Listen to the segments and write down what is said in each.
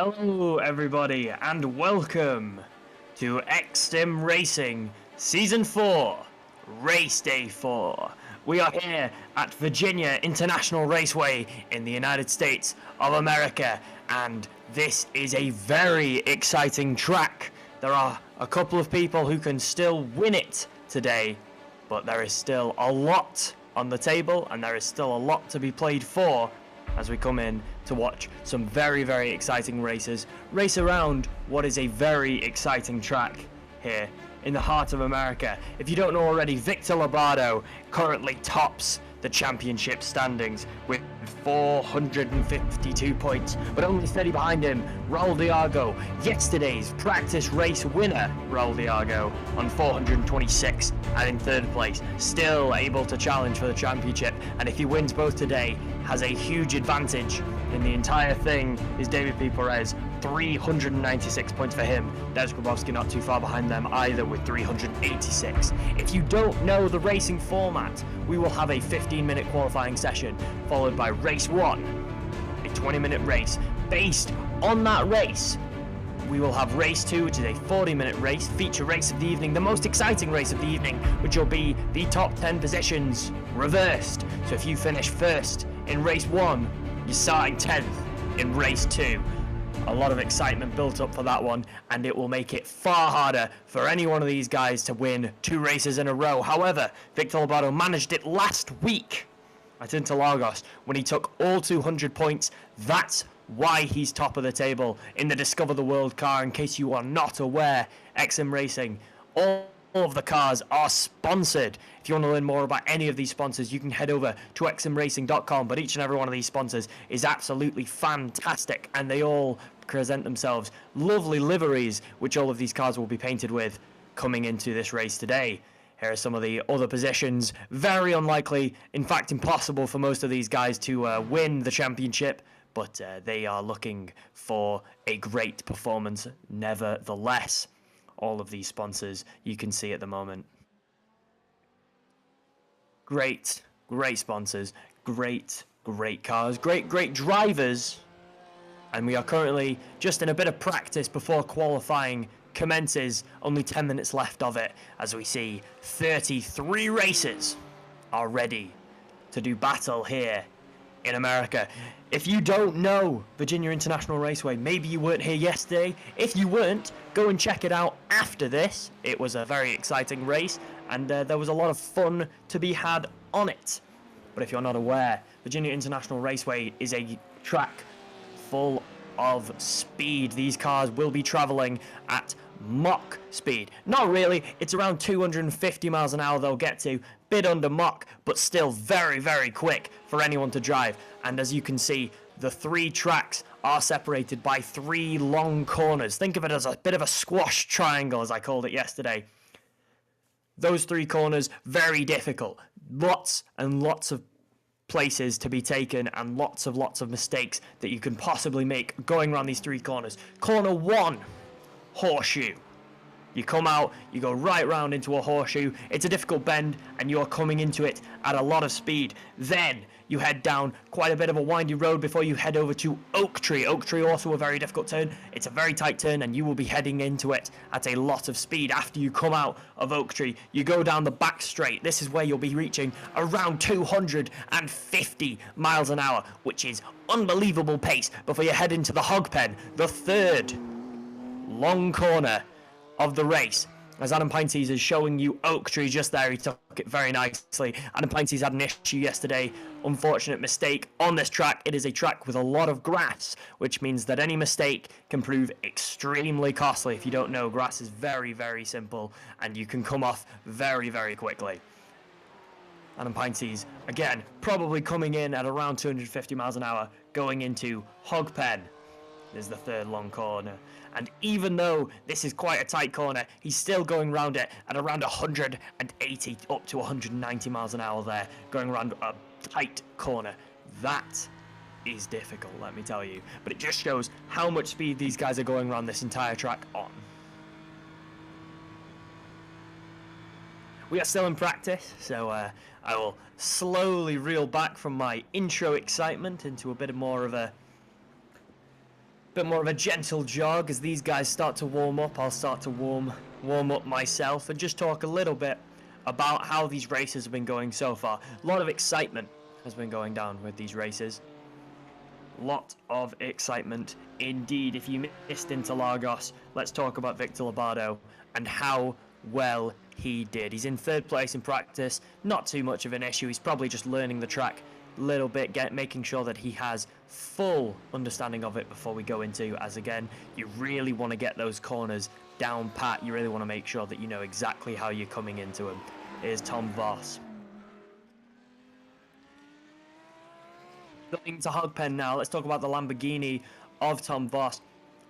Hello everybody and welcome to X-SiM Racing Season 4, Race Day 4. We are here at Virginia International Raceway in the United States of America, and this is a very exciting track. There are a couple of people who can still win it today, but there is still a lot on the table and there is still a lot to be played for as we come in to watch some very, very exciting races race around what is a very exciting track here in the heart of America. If you don't know already, Victor Lobato currently tops the championship standings with 452 points, but only steady behind him, Raul Diago, yesterday's practice race winner, Raul Diago, on 426 and in third place, still able to challenge for the championship, and if he wins both today, has a huge advantage in the entire thing is David P. Perez, 396 points for him. Des Grabowski not too far behind them either with 386. If you don't know the racing format, we will have a 15-minute qualifying session followed by race 1, a 20-minute race. Based on that race, we will have race 2, which is a 40-minute race, feature race of the evening, the most exciting race of the evening, which will be the top 10 positions reversed. So if you finish first in race 1, you're starting 10th in race 2. A lot of excitement built up for that one, and it will make it far harder for any one of these guys to win 2 races in a row. However, Victor Lobato managed it last week at Interlagos when he took all 200 points. That's why he's top of the table in the Discover the World car. In case you are not aware, X-SiM Racing, all of the cars are sponsored. If you want to learn more about any of these sponsors, you can head over to xsimracing.com, but each and every one of these sponsors is absolutely fantastic, and they all present themselves lovely liveries, which all of these cars will be painted with coming into this race today. Here are some of the other positions. Very unlikely, in fact impossible for most of these guys to win the championship, but they are looking for a great performance nevertheless. All of these sponsors you can see at the moment. Great sponsors, great cars, great drivers. And we are currently just in a bit of practice before qualifying commences. Only 10 minutes left of it as we see 33 races are ready to do battle here in America. If you don't know Virginia International Raceway, maybe you weren't here yesterday. If you weren't, go and check it out after this. It was a very exciting race, and there was a lot of fun to be had on it. But if you're not aware, Virginia International Raceway is a track full of speed. These cars will be traveling at Mach speed. Not really, it's around 250 miles an hour they'll get to, bit under Mach, but still very quick for anyone to drive. And as you can see, the 3 tracks are separated by 3 long corners. Think of it as a bit of a squash triangle, as I called it yesterday. Those 3 corners, very difficult. Lots and lots of places to be taken and lots of mistakes that you can possibly make going around these 3 corners. Corner 1, horseshoe. You come out, you go right round into a horseshoe. It's a difficult bend and you're coming into it at a lot of speed. Then you head down quite a bit of a windy road before you head over to Oak Tree. Oak Tree also a very difficult turn. It's a very tight turn and you will be heading into it at a lot of speed. After you come out of Oak Tree, you go down the back straight. This is where you'll be reaching around 250 miles an hour, which is unbelievable pace before you head into the hog pen, the 3rd long corner of the race. As Adam Pintes is showing you Oak Tree just there, he took it very nicely. Adam Pintes had an issue yesterday, unfortunate mistake on this track. It is a track with a lot of grass, which means that any mistake can prove extremely costly. If you don't know, grass is very simple and you can come off very quickly. Adam Pintes, again, probably coming in at around 250 miles an hour, going into hog pen. There's the 3rd long corner. And even though this is quite a tight corner, he's still going around it at around 180 up to 190 miles an hour there, going around a tight corner. That is difficult, let me tell you. But it just shows how much speed these guys are going around this entire track on. We are still in practice, so I will slowly reel back from my intro excitement into a bit more of a bit more of a gentle jog as these guys start to warm up. I'll start to warm up myself and just talk a little bit about how these races have been going so far. A lot of excitement has been going down with these races. Lot of excitement indeed. If you missed Interlagos, let's talk about Victor Lobardo and how well he did. He's in third place in practice, not too much of an issue. He's probably just learning the track a little bit, making sure that he has full understanding of it before we go into, as again, you really want to get those corners down pat. You really want to make sure that you know exactly how you're coming into them. Here's Tom Voss. Going to Hogpen now, let's talk about the Lamborghini of Tom Voss.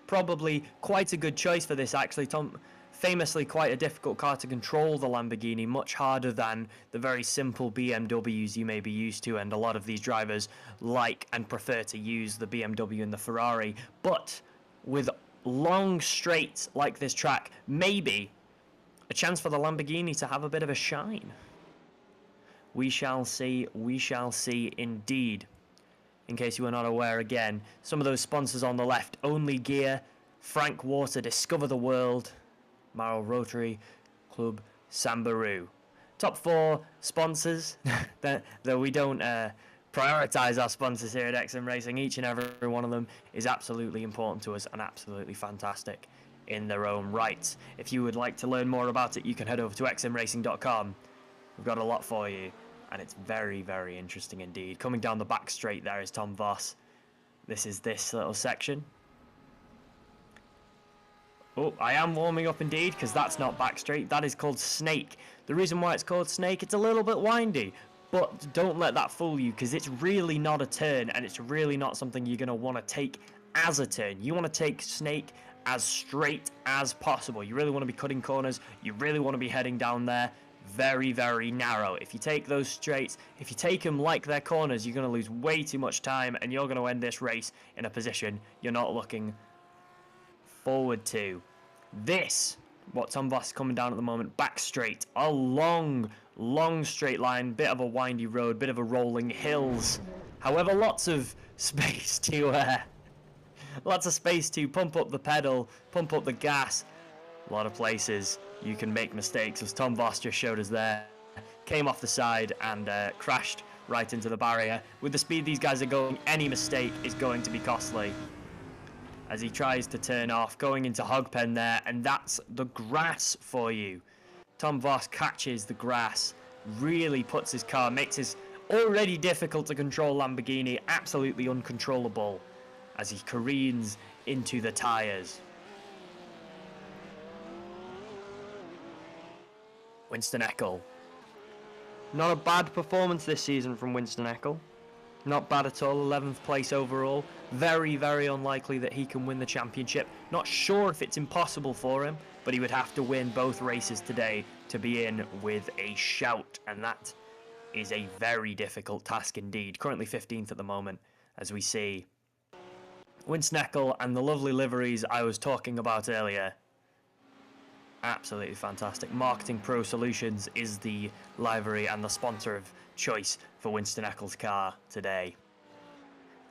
Probably quite a good choice for this, actually. Famously quite a difficult car to control, the Lamborghini, much harder than the very simple BMWs you may be used to, and a lot of these drivers like and prefer to use the BMW and the Ferrari. But with long straights like this track, maybe a chance for the Lamborghini to have a bit of a shine. We shall see indeed. In case you were not aware, again, some of those sponsors on the left: Only Gear, Frank Water, Discover the World, Marl Rotary Club, Sambaroo. Top 4 sponsors that we don't prioritize our sponsors here at X-SiM Racing. Each and every one of them is absolutely important to us and absolutely fantastic in their own rights. If you would like to learn more about it, you can head over to xsimracing.com. We've got a lot for you, and it's very, very interesting indeed. Coming down the back straight there is Tom Voss. This is this little section. Oh, I am warming up indeed, because that's not back straight. That is called Snake. The reason why it's called Snake, it's a little bit windy, but don't let that fool you, because it's really not a turn, and it's really not something you're going to want to take as a turn. You want to take Snake as straight as possible. You really want to be cutting corners. You really want to be heading down there very, very narrow. If you take those straights, if you take them like they're corners, you're going to lose way too much time, and you're going to end this race in a position you're not looking forward to. This, what Tom Voss is coming down at the moment, back straight, a long straight line, bit of a windy road, bit of a rolling hills. However, lots of space to pump up the pedal, pump up the gas. A lot of places you can make mistakes, as Tom Voss just showed us there. Came off the side and crashed right into the barrier. With the speed these guys are going, any mistake is going to be costly. As he tries to turn off, going into Hogpen there, and that's the grass for you. Tom Voss catches the grass, really puts his car, makes his already difficult to control Lamborghini absolutely uncontrollable as he careens into the tyres. Winston Eckel. Not a bad performance this season from Winston Eckel. Not bad at all, 11th place overall. Very, very unlikely that he can win the championship. Not sure if it's impossible for him, but he would have to win both races today to be in with a shout, and that is a very difficult task indeed. Currently 15th at the moment, as we see Winston Eckel and the lovely liveries I was talking about earlier. Absolutely fantastic. Marketing Pro Solutions is the livery and the sponsor of choice for Winston Eckel's car today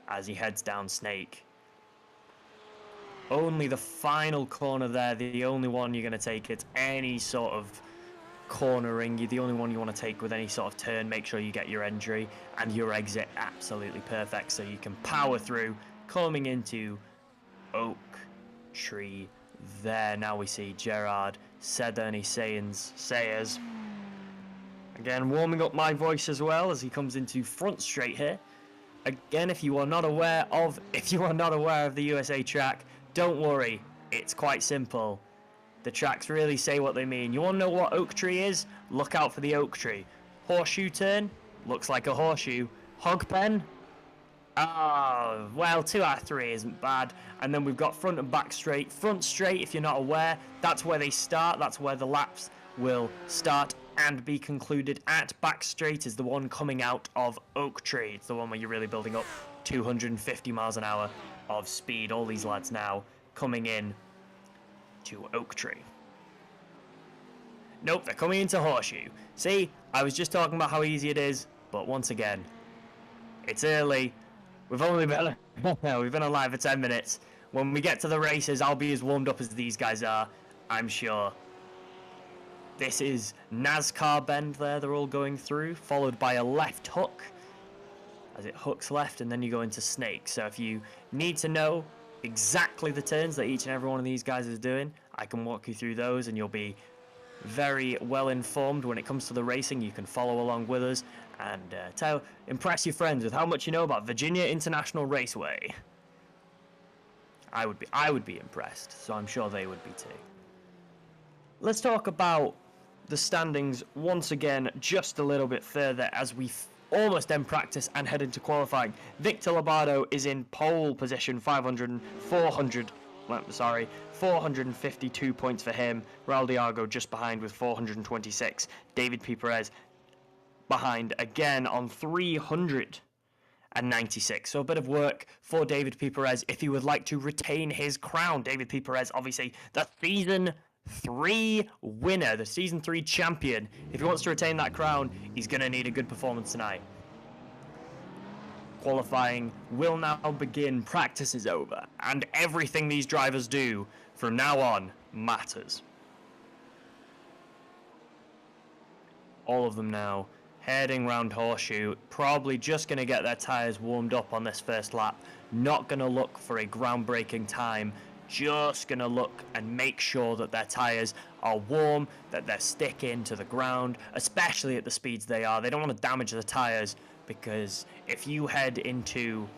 as he heads down Snake. Only the final corner there, the only one you're going to take. It's any sort of cornering, the only one you want to take with any sort of turn. Make sure you get your entry and your exit absolutely perfect so you can power through, coming into Oak Tree there. Now we see Gerard Sederney Sayers. Again, warming up my voice as well as he comes into front straight here. Again, if you are not aware of the USA track, don't worry, it's quite simple. The tracks really say what they mean. You want to know what Oak Tree is? Look out for the Oak Tree. Horseshoe turn, looks like a horseshoe. Hogpen, well, 2 out of 3 isn't bad. And then we've got front and back straight. Front straight, if you're not aware, that's where they start. That's where the laps will start and be concluded at. Back straight is the one coming out of Oak Tree. It's the one where you're really building up 250 miles an hour of speed. All these lads now coming in to Oak Tree. Nope, they're coming into Horseshoe. See, I was just talking about how easy it is, but once again, it's early. We've only been we've been on live for 10 minutes. When we get to the races, I'll be as warmed up as these guys are, I'm sure. This is NASCAR bend there they're all going through, followed by a left hook, as it hooks left, and then you go into snake. So if you need to know exactly the turns that each and every one of these guys is doing, I can walk you through those, and you'll be very well informed when it comes to the racing. You can follow along with us and impress your friends with how much you know about Virginia International Raceway. I would be impressed, so I'm sure they would be too. Let's talk about the standings once again just a little bit further as we almost end practice and head into qualifying. Victor Lobato is in pole position, 452 points for him. Raul Diago just behind with 426. David P. Perez behind again on 396. So a bit of work for David P. Perez if he would like to retain his crown. David P. Perez, obviously the Season 3 winner, the Season 3 champion. If he wants to retain that crown, he's going to need a good performance tonight. Qualifying will now begin. Practice is over, and everything these drivers do from now on matters. All of them now heading round Horseshoe, probably just going to get their tyres warmed up on this first lap. Not going to look for a groundbreaking time. Just going to look and make sure that their tyres are warm, that they're sticking to the ground, especially at the speeds they are. They don't want to damage the tyres, because if you head into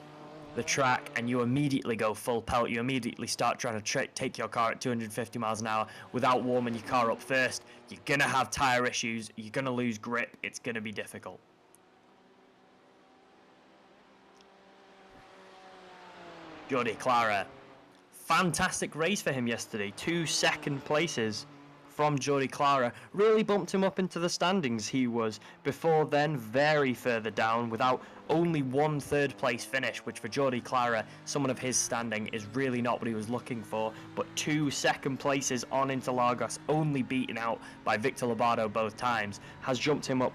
the track and you immediately go full pelt, you immediately start trying to take your car at 250 miles an hour without warming your car up first, you're going to have tyre issues, you're going to lose grip, it's going to be difficult. Jordi Clara. Fantastic race for him yesterday. 2 second places from Jordi Clara. Really bumped him up into the standings. He was before then very further down, without only 1 third place finish, which for Jordi Clara, someone of his standing, is really not what he was looking for. But 2 second places on Interlagos, only beaten out by Victor Lobato both times, has jumped him up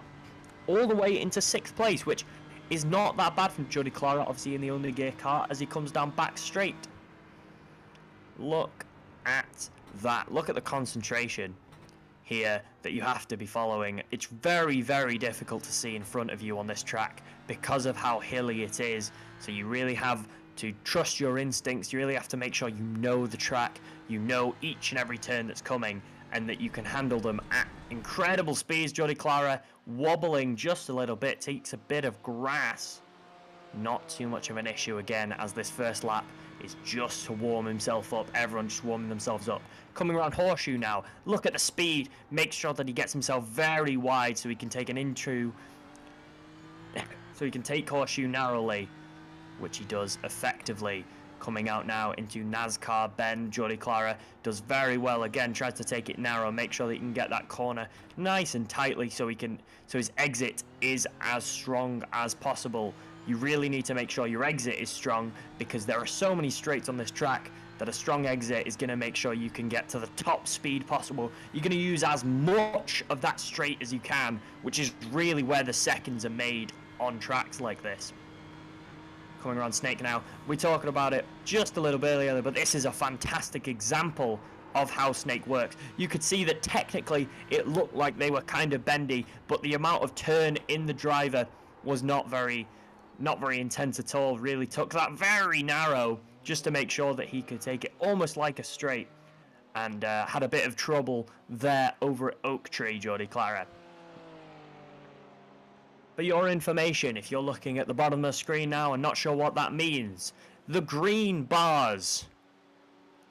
all the way into 6th place, which is not that bad from Jordi Clara, obviously in the only gear car, as he comes down back straight. Look at that. Look at the concentration here that you have to be following. It's very, very difficult to see in front of you on this track because of how hilly it is. So you really have to trust your instincts. You really have to make sure you know the track, you know each and every turn that's coming, and that you can handle them at incredible speeds. Jordi Clara wobbling just a little bit, takes a bit of grass. Not too much of an issue again, as this first lap is just to warm himself up. Everyone just warming themselves up. Coming around Horseshoe now. Look at the speed. Make sure that he gets himself very wide so he can take so he can take Horseshoe narrowly, which he does effectively. Coming out now into NASCAR bend. Jordi Clara does very well again. Tries to take it narrow. Make sure that he can get that corner nice and tightly so his exit is as strong as possible. You really need to make sure your exit is strong, because there are so many straights on this track that a strong exit is going to make sure you can get to the top speed possible. You're going to use as much of that straight as you can, which is really where the seconds are made on tracks like this. Coming around Snake now. We're talking about it just a little bit earlier, but this is a fantastic example of how Snake works. You could see that technically it looked like they were kind of bendy, but the amount of turn in the driver was not very intense at all. Really took that very narrow just to make sure that he could take it almost like a straight, and had a bit of trouble there over at Oak Tree, Jordi Clara. For your information, if you're looking at the bottom of the screen now and not sure what that means, the green bars,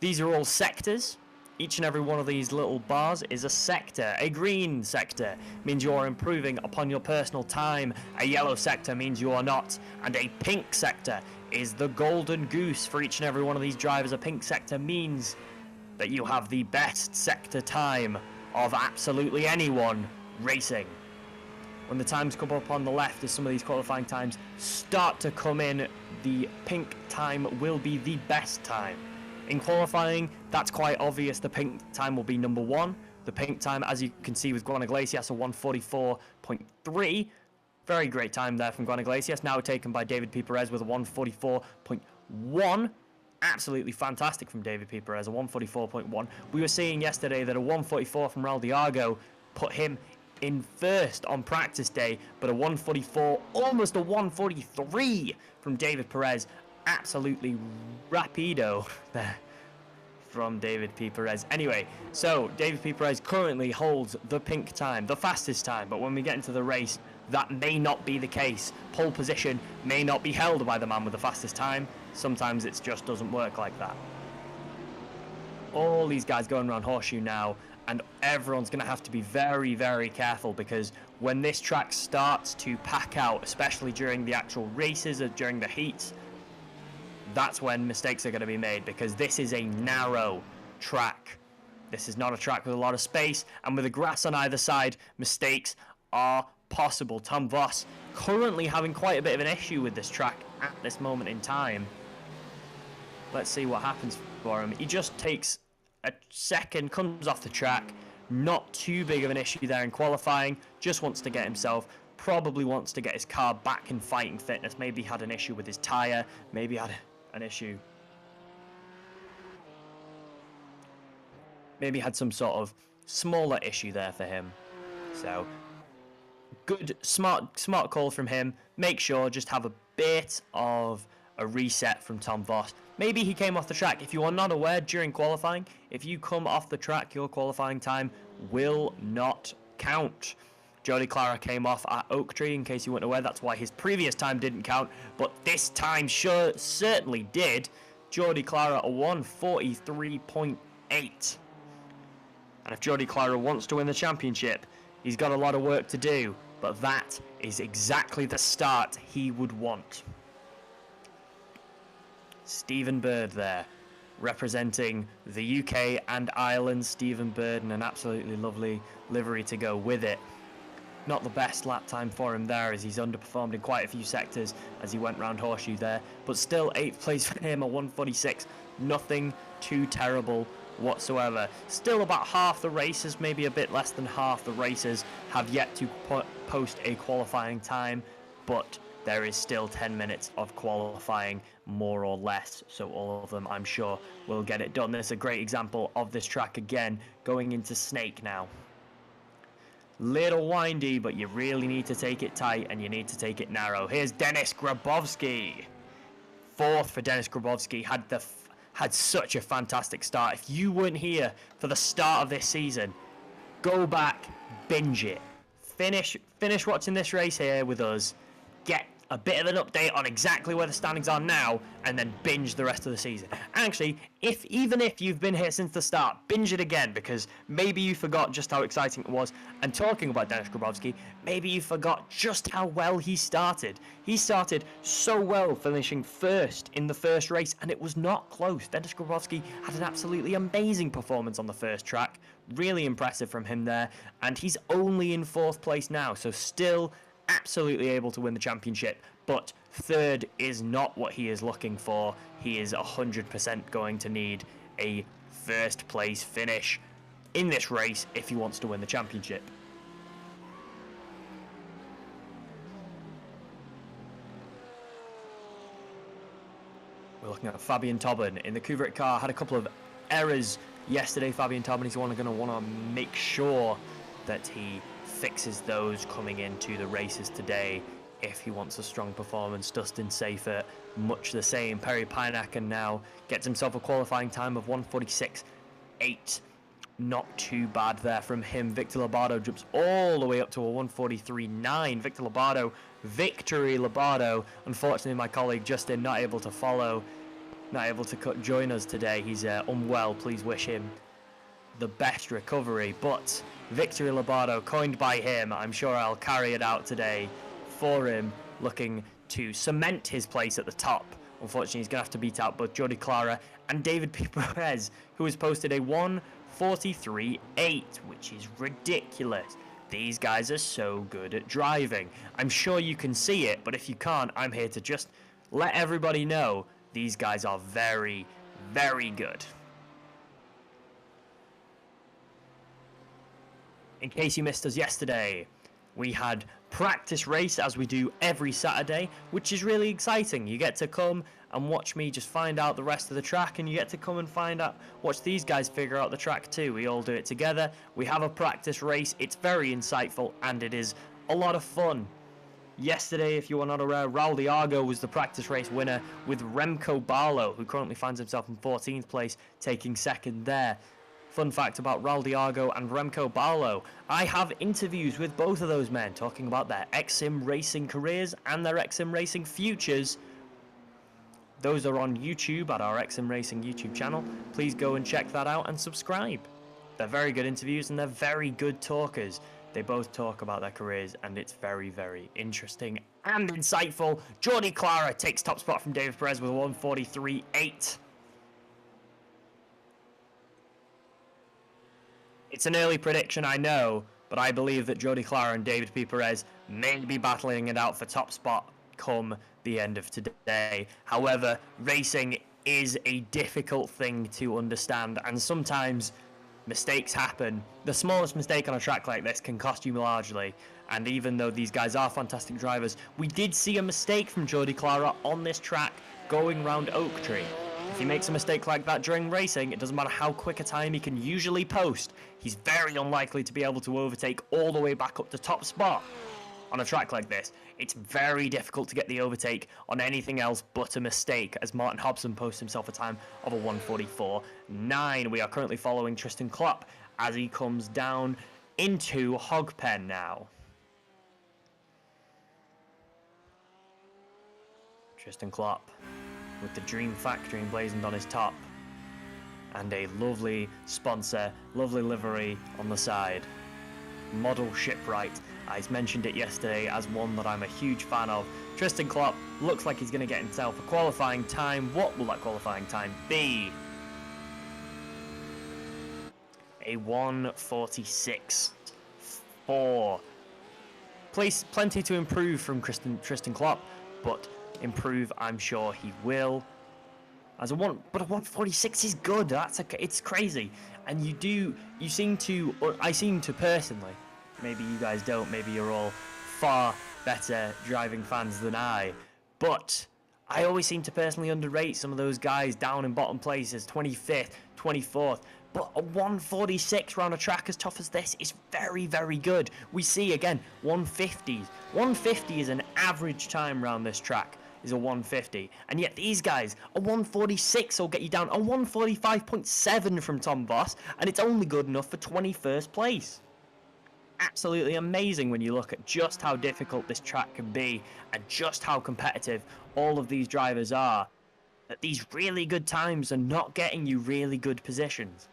these are all sectors. Each and every one of these little bars is a sector. A green sector means you are improving upon your personal time. A yellow sector means you are not. And a pink sector is the golden goose for each and every one of these drivers. A pink sector means that you have the best sector time of absolutely anyone racing. When the times come up on the left, as some of these qualifying times start to come in, the pink time will be the best time. In qualifying, that's quite obvious. The pink time will be number 1. The pink time, as you can see with Juan Iglesias, a 1:44.3. Very great time there from Juan Iglesias. Now taken by David P. Perez with a 1:44.1. absolutely fantastic from David P. Perez, a 144.1. We were seeing yesterday that a 144 from Raul Diago put him in first on practice day, but a 144, almost a 143 from David Perez. Absolutely rapido there from David P. Perez. Anyway, so David P. Perez currently holds the pink time, the fastest time, but when we get into the race, that may not be the case. Pole position may not be held by the man with the fastest time. Sometimes it just doesn't work like that. All these guys going around Horseshoe now, and everyone's going to have to be very, very careful, because when this track starts to pack out, especially during the actual races or during the heats, that's when mistakes are going to be made, because this is a narrow track. This is not a track with a lot of space, and with the grass on either side, mistakes are possible. Tom Voss currently having quite a bit of an issue with this track at this moment in time. Let's see what happens for him. He just takes a second, comes off the track. Not too big of an issue there in qualifying. Just wants to get himself, probably wants to get his car back in fighting fitness. Maybe had an issue with his tyre. Maybe had an issue. Maybe had some sort of smaller issue there for him. So, good, smart call from him. Make sure, just have a bit of a reset from Tom Voss. Maybe he came off the track. If you are not aware, during qualifying, if you come off the track, your qualifying time will not count. Jody Clara came off at Oak Tree, in case you weren't aware. That's why his previous time didn't count, but this time certainly did. Jody Clara, a 143.8. And if Jody Clara wants to win the championship, he's got a lot of work to do, but that is exactly the start he would want. Stephen Bird there, representing the UK and Ireland. Stephen Bird in an absolutely lovely livery to go with it. Not the best lap time for him there, as he's underperformed in quite a few sectors as he went round Horseshoe there, but still 8th place for him, a 146. Nothing too terrible whatsoever. Still about half the races, maybe a bit less than half the races, have yet to post a qualifying time, but there is still 10 minutes of qualifying, more or less, so all of them, I'm sure, will get it done. There's a great example of this track again, going into Snake now. Little windy, but you really need to take it tight, and you need to take it narrow. Here's Denis Grabowski. 4th for Denis Grabowski. Had such a fantastic start. If you weren't here for the start of this season, go back, binge it. Finish watching this race here with us. Get a bit of an update on exactly where the standings are now, and then binge the rest of the season. Actually, even if you've been here since the start, binge it again, because maybe you forgot just how exciting it was. And talking about Denis Grabowski, maybe you forgot just how well he started. He started so well, finishing first in the first race, and it was not close. Denis Grabowski had an absolutely amazing performance on the first track. Really impressive from him there, and he's only in 4th place now, so still absolutely able to win the championship, but 3rd is not what he is looking for. He is 100% going to need a 1st place finish in this race if he wants to win the championship. We're looking at Fabian Tobin in the Kubrick car. Had a couple of errors yesterday. Fabian Tobin is going to want to make sure that he fixes those coming into the races today if he wants a strong performance. Dustin Seifert, much the same. Perry Pineacken now gets himself a qualifying time of 146.8. Not too bad there from him. Victor Lobato jumps all the way up to a 143.9. Victor Lobato, Victory Lobato. Unfortunately, my colleague Justin not able to follow, not able to join us today. He's unwell. Please wish him the best recovery, but Victory Lobato, coined by him, I'm sure I'll carry it out today for him, looking to cement his place at the top. Unfortunately, he's going to have to beat out both Jody Clara and David P. Perez, who has posted a 143.8, which is ridiculous. These guys are so good at driving. I'm sure you can see it, but if you can't, I'm here to just let everybody know these guys are very, very good. In case you missed us yesterday, we had practice race as we do every Saturday, which is really exciting. You get to come and watch me just find out the rest of the track, and you get to come and watch these guys figure out the track too. We all do it together. We have a practice race. It's very insightful, and it is a lot of fun. Yesterday, if you are not aware, Raul Diago was the practice race winner, with Remco Barlow, who currently finds himself in 14th place, taking second there. Fun fact about Raul Diago and Remco Barlow: I have interviews with both of those men talking about their X-SiM racing careers and their X-SiM racing futures. Those are on YouTube at our X-SiM Racing YouTube channel. Please go and check that out and subscribe. They're very good interviews and they're very good talkers. They both talk about their careers, and it's very, very interesting and insightful. Jordi Clara takes top spot from David Perez with a 1:43.8. It's an early prediction, I know, but I believe that Jordi Clara and David P. Perez may be battling it out for top spot come the end of today. However, racing is a difficult thing to understand, and sometimes mistakes happen. The smallest mistake on a track like this can cost you largely, and even though these guys are fantastic drivers, we did see a mistake from Jordi Clara on this track going round Oak Tree. If he makes a mistake like that during racing, it doesn't matter how quick a time he can usually post, he's very unlikely to be able to overtake all the way back up to top spot. On a track like this, it's very difficult to get the overtake on anything else but a mistake, as Martin Hobson posts himself a time of a 1:44.9. We are currently following Tristan Klopp as he comes down into Hogpen now. Tristan Klopp with the Dream Factory emblazoned on his top, and a lovely sponsor, lovely livery on the side. Model Shipwright. I mentioned it yesterday as one that I'm a huge fan of. Tristan Klopp looks like he's going to get himself a qualifying time. What will that qualifying time be? A 1:46.4. Plenty to improve from Tristan Klopp, but improve I'm sure he will. But a 1:46 is good. It's crazy, and I seem to personally. Maybe you guys don't, maybe you're all far better driving fans than I, but I always seem to personally underrate some of those guys down in bottom places, 25th, 24th, but a 1:46 round a track as tough as this is very, very good. We see, again, 150s. 150 is an average time round this track, is a 150, and yet these guys, a 1:46 will get you down, a 1:45.7 from Tom Voss, and it's only good enough for 21st place. Absolutely amazing when you look at just how difficult this track can be and just how competitive all of these drivers are, that these really good times are not getting you really good positions.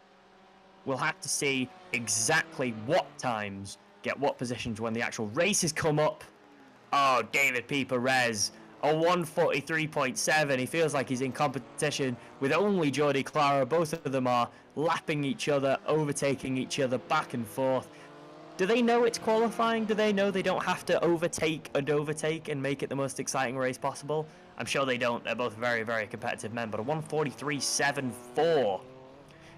We'll have to see exactly what times get what positions when the actual races come up. Oh, David P. Perez, a 1:43.7. He feels like he's in competition with only Jordi Clara. Both of them are lapping each other, overtaking each other back and forth. Do they know it's qualifying? Do they know they don't have to overtake and make it the most exciting race possible? I'm sure they don't. They're both very, very competitive men, but a 1:43.74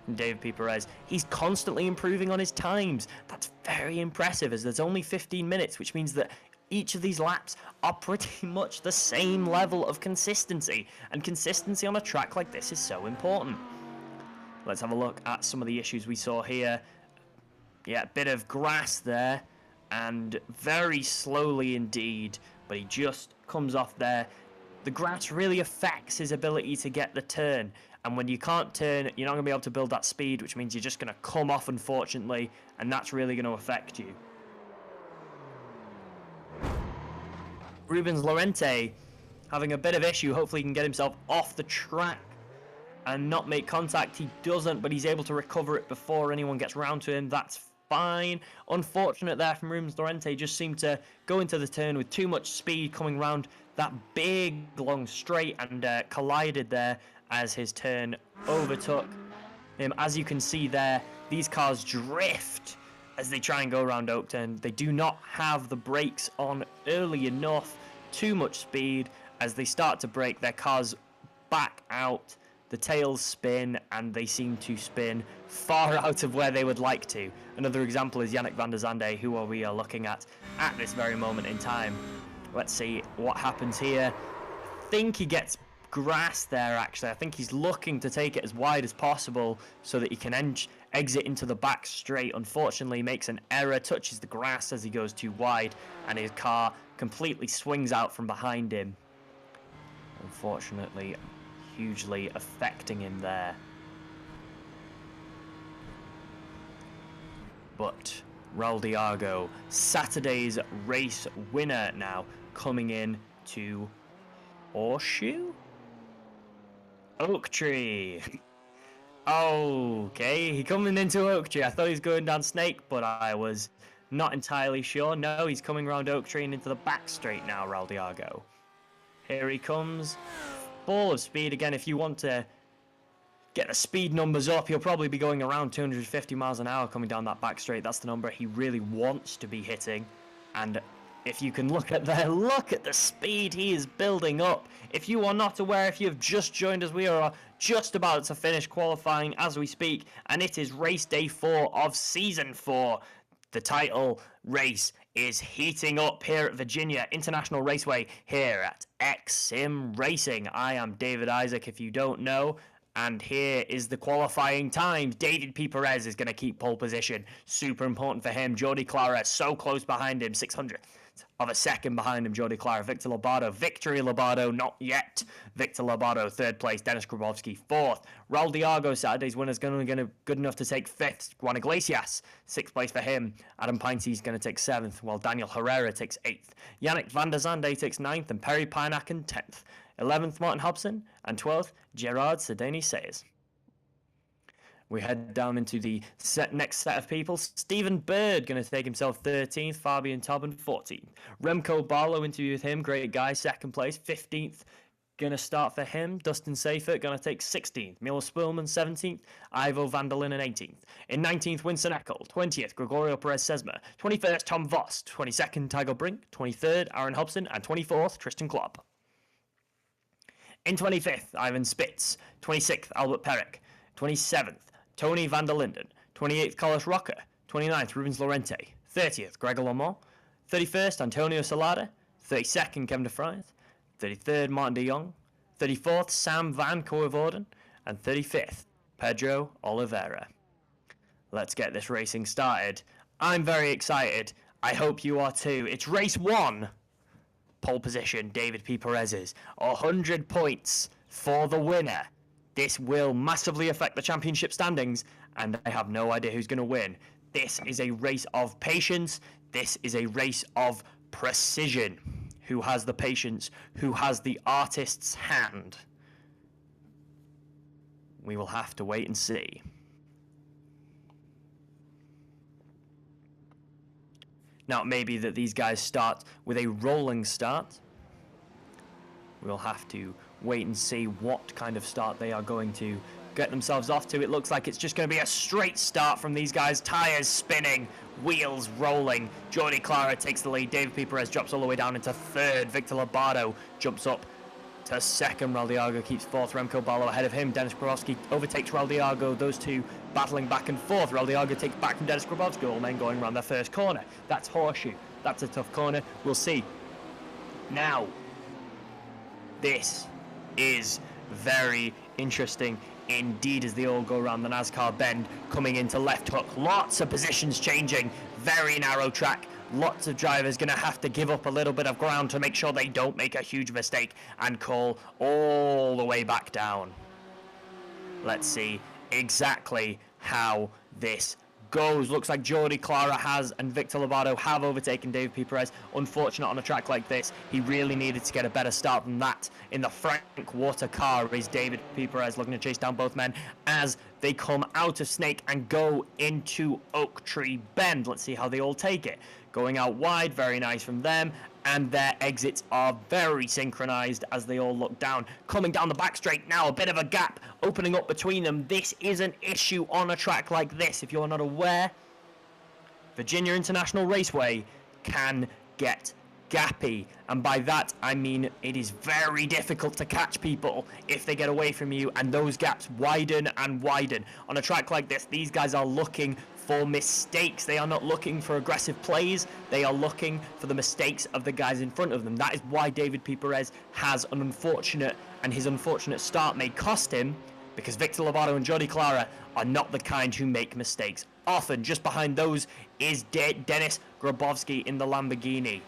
from David P. Perez. He's constantly improving on his times. That's very impressive, as there's only 15 minutes, which means that each of these laps are pretty much the same level of consistency, and consistency on a track like this is so important. Let's have a look at some of the issues we saw here. Yeah, a bit of grass there, and very slowly indeed, but he just comes off there. The grass really affects his ability to get the turn, and when you can't turn, you're not going to be able to build that speed, which means you're just going to come off, unfortunately, and that's really going to affect you. Rubens Lorente having a bit of issue. Hopefully he can get himself off the track and not make contact. He doesn't, but he's able to recover it before anyone gets round to him. That's fine. Unfortunate there from Rubens Lorente. Just seemed to go into the turn with too much speed coming round that big long straight, and collided there as his turn overtook him. As you can see there, these cars drift as they try and go around Oakton. They do not have the brakes on early enough. Too much speed. As they start to brake, their cars back out. The tails spin, and they seem to spin far out of where they would like to. Another example is Yannick van der Zande, who we are looking at this very moment in time. Let's see what happens here. I think he gets grass there, actually. I think he's looking to take it as wide as possible so that he can exit into the back straight. Unfortunately, he makes an error, touches the grass as he goes too wide, and his car completely swings out from behind him. Unfortunately, hugely affecting him there. But Raul Diago, Saturday's race winner now, coming in to Horseshoe? Oak Tree. Okay, he coming into Oak Tree. I thought he was going down Snake, but I was not entirely sure. No, he's coming around Oak Tree and into the back straight now, Raul Diago. Here he comes. Ball of speed again. If you want to get the speed numbers up, he'll probably be going around 250 miles an hour coming down that back straight. That's the number he really wants to be hitting. And if you can look at there, look at the speed he is building up. If you are not aware, if you have just joined us, we are just about to finish qualifying as we speak, and it is race day 4 of season 4. The title race is heating up here at Virginia International Raceway here at X-SiM Racing. I am David Isaac, if you don't know. And here is the qualifying times. David P. Perez is going to keep pole position. Super important for him. Jordi Clara so close behind him. 600th of a second behind him. Jordi Clara. Victor Lobato. Victory Lobato. Not yet. Victor Lobato. 3rd place. Dennis Grabowski. 4th. Raul Diago. Saturday's winner is going to good enough to take 5th. Juan Iglesias. 6th place for him. Adam Pinty is going to take 7th. While Daniel Herrera takes 8th. Yannick van der Zande takes 9th. And Perry Pijnacken 10th. 11th, Martin Hobson, and 12th, Gerard Sedani Sayers. We head down into the next set of people. Stephen Bird going to take himself 13th, Fabian Tobin 14th. Remco Barlow, interview with him, great guy, 2nd place, 15th. Going to start for him. Dustin Seifert going to take 16th. Milos Spillman 17th. Ivo van der Linden 18th. In 19th, Winston Eckel. 20th, Gregorio Perez-Sesma. 21st, Tom Voss. 22nd, Tygo Brink. 23rd, Aaron Hobson. And 24th, Tristan Klopp. In 25th, Ivan Spitz. 26th, Albert Perrick. 27th, Tony van der Linden. 28th, Carlos Roca. 29th, Rubens Lorente. 30th, Gregor LeMond. 31st, Antonio Salada. 32nd, Kevin de Vries. 33rd, Martin de Jong. 34th, Sam van Coevoorden. And 35th, Pedro Oliveira. Let's get this racing started. I'm very excited. I hope you are too. It's race 1. Pole position, David P. Perez's. 100 points for the winner. This will massively affect the championship standings, and I have no idea who's going to win. This is a race of patience. This is a race of precision. Who has the patience? Who has the artist's hand? We will have to wait and see. Now, it may be that these guys start with a rolling start. We'll have to wait and see what kind of start they are going to get themselves off to. It looks like it's just going to be a straight start from these guys. Tyres spinning, wheels rolling. Jordi Clara takes the lead. David P. Perez drops all the way down into 3rd. Victor Lobato jumps up to 2nd. Raul Diago keeps 4th. Remco Barlow ahead of him. Dennis Grabowski overtakes Raul Diago. Those two battling back and forth. Raul Diago takes back from Dennis Grabowski. All men going around their first corner. That's Horseshoe. That's a tough corner. We'll see. Now, this is very interesting indeed as they all go around the NASCAR bend, coming into left hook. Lots of positions changing. Very narrow track. Lots of drivers going to have to give up a little bit of ground to make sure they don't make a huge mistake and call all the way back down. Let's see exactly how this goes. Looks like Jordi Clara has and Victor Lobato have overtaken David P. Perez. Unfortunate on a track like this. He really needed to get a better start than that. In the Frank Water car is David P. Perez looking to chase down both men as they come out of Snake and go into Oak Tree Bend. Let's see how they all take it. Going out wide, very nice from them, and their exits are very synchronized as they all look down. Coming down the back straight now, a bit of a gap opening up between them. This is an issue on a track like this. If you're not aware, Virginia International Raceway can get gappy, and by that I mean it is very difficult to catch people if they get away from you, and those gaps widen and widen. On a track like this, these guys are looking for mistakes. They are not looking for aggressive plays. They are looking for the mistakes of the guys in front of them. That is why David P. Perez has an unfortunate and his unfortunate start may cost him, because Victor Lobato and Jordi Clara are not the kind who make mistakes often. Just behind those is Denis Grabowski in the Lamborghini.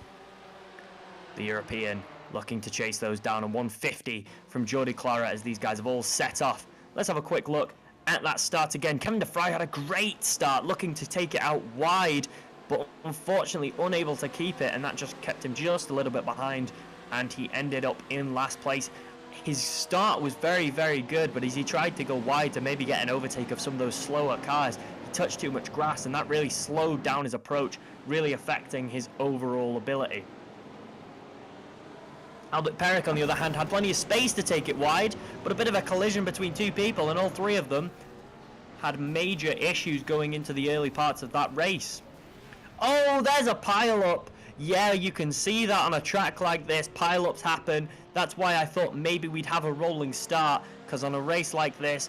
The European looking to chase those down, and 150 from Jordi Clara as these guys have all set off. Let's have a quick look at that start again. Kevin De Vrij had a great start, looking to take it out wide, but unfortunately unable to keep it, and that just kept him just a little bit behind, and he ended up in last place. His start was very, very good, but as he tried to go wide to maybe get an overtake of some of those slower cars, he touched too much grass, and that really slowed down his approach, really affecting his overall ability. Albert Perrick, on the other hand, had plenty of space to take it wide, but a bit of a collision between two people, and all three of them had major issues going into the early parts of that race. Oh, there's a pile-up. Yeah, you can see that on a track like this, pile-ups happen. That's why I thought maybe we'd have a rolling start, because on a race like this,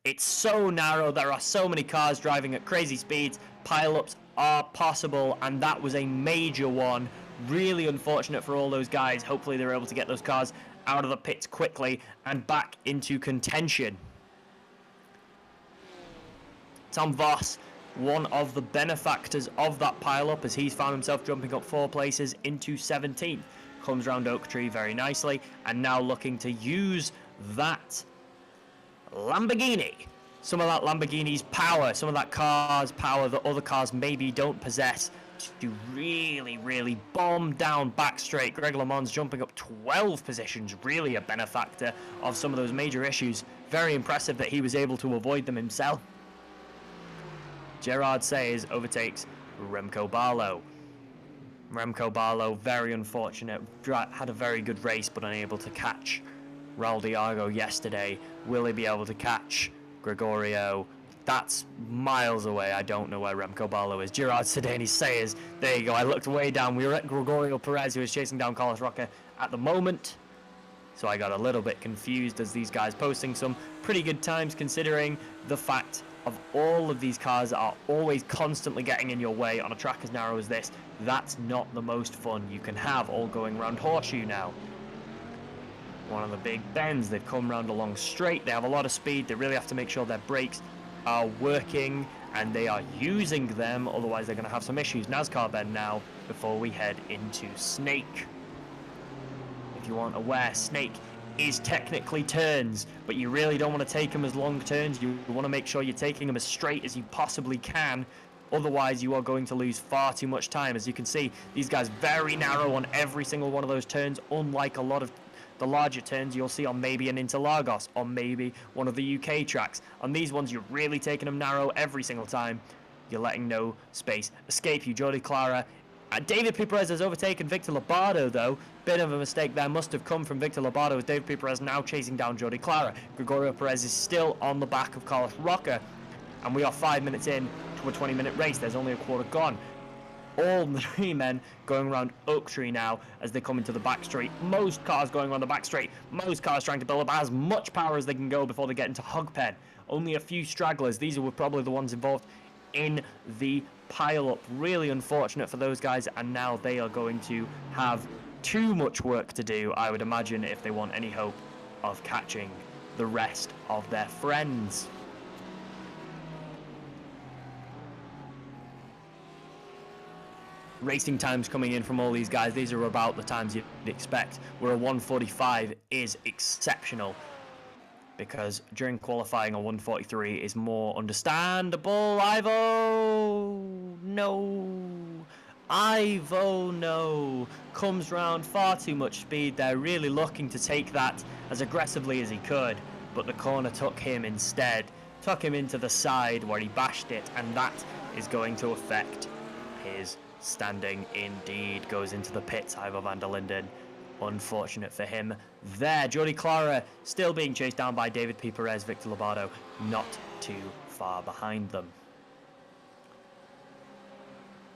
it's so narrow, there are so many cars driving at crazy speeds, pile-ups are possible, and that was a major one. Really unfortunate for all those guys. Hopefully they're able to get those cars out of the pits quickly and back into contention. Tom Voss, one of the benefactors of that pile-up, as he's found himself jumping up 4 places into 17th. Comes round Oak Tree very nicely, and now looking to use that Lamborghini. Some of that Lamborghini's power, some of that car's power that other cars maybe don't possess, to really, really bomb down back straight. Greg LeMond's jumping up 12 positions, really a benefactor of some of those major issues. Very impressive that he was able to avoid them himself. Gerard Sayers overtakes Remco Barlow. Remco Barlow, very unfortunate, had a very good race but unable to catch Raul Diago yesterday. Will he be able to catch Gregorio? That's miles away. I don't know where Remco Barlow is. Gerard Sayers, there you go. I looked way down. We were at Gregorio Perez, who is chasing down Carlos Roca at the moment. So I got a little bit confused as these guys posting some pretty good times, considering the fact of all of these cars are always constantly getting in your way on a track as narrow as this. That's not the most fun you can have, all going around Horseshoe now. One of the big bends, they've come round along straight. They have a lot of speed. They really have to make sure their brakes are working and they are using them, otherwise they're going to have some issues. NASCAR bend now before we head into Snake. If you aren't aware, Snake is technically turns, but you really don't want to take them as long turns. You want to make sure you're taking them as straight as you possibly can, otherwise you are going to lose far too much time. As you can see, these guys very narrow on every single one of those turns, unlike a lot of the larger turns you'll see on maybe an Interlagos or maybe one of the UK tracks. On these ones, you're really taking them narrow every single time. You're letting no space escape you. Jordi Clara. David P. Perez has overtaken Victor Lobato, though. Bit of a mistake there must have come from Victor Lobato, with David P. Perez now chasing down Jordi Clara. Gregorio Perez is still on the back of Carlos Roca, and we are 5 minutes in to a 20-minute race. There's only a quarter gone. All 3 men going around Oak Tree now as they come into the back straight. Most cars going on the back straight. Most cars trying to build up as much power as they can go before they get into Hog Pen. Only a few stragglers. These were probably the ones involved in the pile-up. Really unfortunate for those guys, and now they are going to have too much work to do, I would imagine, if they want any hope of catching the rest of their friends. Racing times coming in from all these guys, these are about the times you'd expect, where a 145 is exceptional, because during qualifying a 143 is more understandable. Ivo no, comes round far too much speed. They're really looking to take that as aggressively as he could, but the corner took him instead, took him into the side where he bashed it, and that is going to affect his standing indeed. Goes into the pits, Ivo van der Linden. Unfortunate for him there. Jordi Clara still being chased down by David P. Perez, Victor Lobato not too far behind them.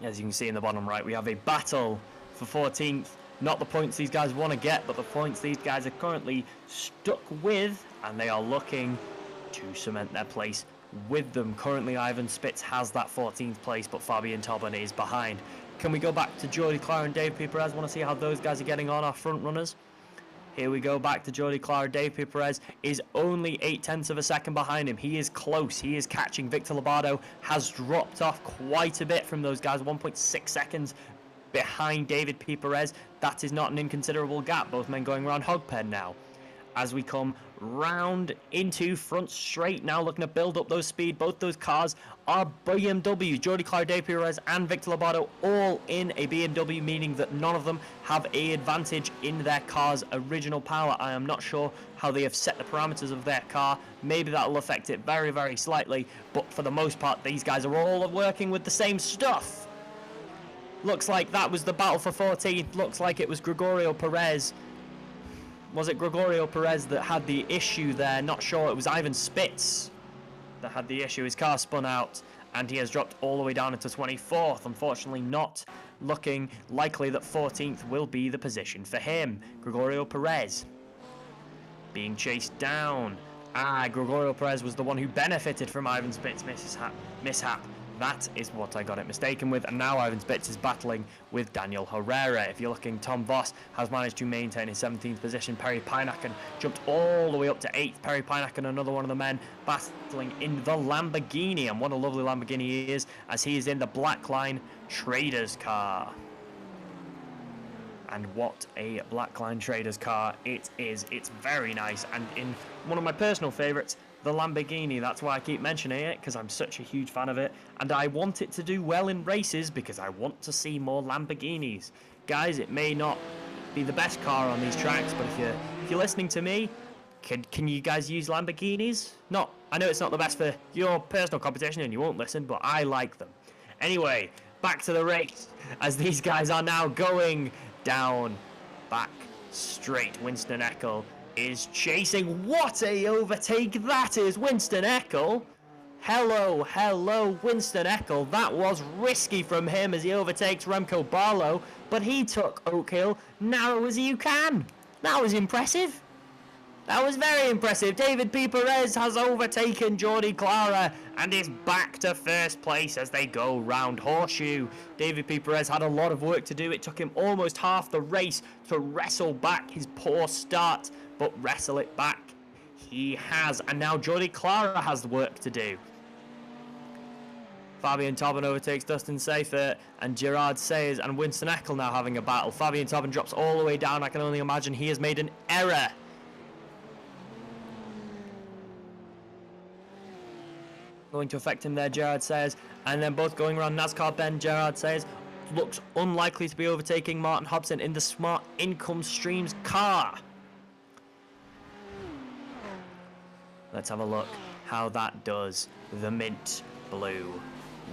As you can see in the bottom right, we have a battle for 14th. Not the points these guys want to get, but the points these guys are currently stuck with, and they are looking to cement their place with them. Currently, Ivan Spitz has that 14th place, but Fabian Tobin is behind. Can we go back to Jordi Clara and Dave P. Perez? I want to see how those guys are getting on, our front runners. Here we go back to Jordi Clara. David Perez is only 0.8 of a second behind him. He is close. He is catching. Victor Lobato has dropped off quite a bit from those guys. 1.6 seconds behind David P. Perez. That is not an inconsiderable gap. Both men going around Hogpen now. As we come round into front straight now, looking to build up those speed. Both those cars are BMWs. Jordi Clara, David Perez and Victor Lobato all in a BMW, meaning that none of them have an advantage in their car's original power. I am not sure how they have set the parameters of their car. Maybe that will affect it very, very slightly, but for the most part, these guys are all working with the same stuff. Looks like that was the battle for 14th. Looks like it was Gregorio Perez. Was it Gregorio Perez that had the issue there? Not sure. It was Ivan Spitz that had the issue. His car spun out and he has dropped all the way down into 24th. Unfortunately, not looking likely that 14th will be the position for him. Gregorio Perez being chased down. Gregorio Perez was the one who benefited from Ivan Spitz mishap. That is what I got it mistaken with, and now Ivan Spitz is battling with Daniel Herrera. If you're looking, Tom Voss has managed to maintain his 17th position. Perry Pinakin jumped all the way up to 8th. Perry Pinakin, another one of the men battling in the Lamborghini, and what a lovely Lamborghini he is, as he is in the Blackline Traders car. And what a Blackline Traders car it is. It's very nice, and in one of my personal favourites, the Lamborghini. That's why I keep mentioning it, because I'm such a huge fan of it, and I want it to do well in races because I want to see more Lamborghinis. Guys, it may not be the best car on these tracks, but if you're listening to me, can you guys use Lamborghinis? I know it's not the best for your personal competition and you won't listen, but I like them. Anyway, back to the race as these guys are now going down back straight. Winston Eckel is chasing. What a overtake that is. Winston Eckel. Hello, Winston Eckel. That was risky from him as he overtakes Remco Barlow, but he took Oak Hill narrow as you can. That was impressive. That was very impressive. David P. Perez has overtaken Jordi Clara and is back to first place as they go round Horseshoe. David P. Perez had a lot of work to do. It took him almost half the race to wrestle back his poor start, but wrestle it back he has. And now Jordi Clara has work to do. Fabian Tobin overtakes Dustin Seifert, and Gerard Sayers and Winston Eckel now having a battle. Fabian Tobin drops all the way down. I can only imagine he has made an error. Going to affect him there, Gerard Sayers. And then both going around NASCAR Ben. Gerard Sayers looks unlikely to be overtaking Martin Hobson in the Smart Income Streams car. Let's have a look how that does. The mint blue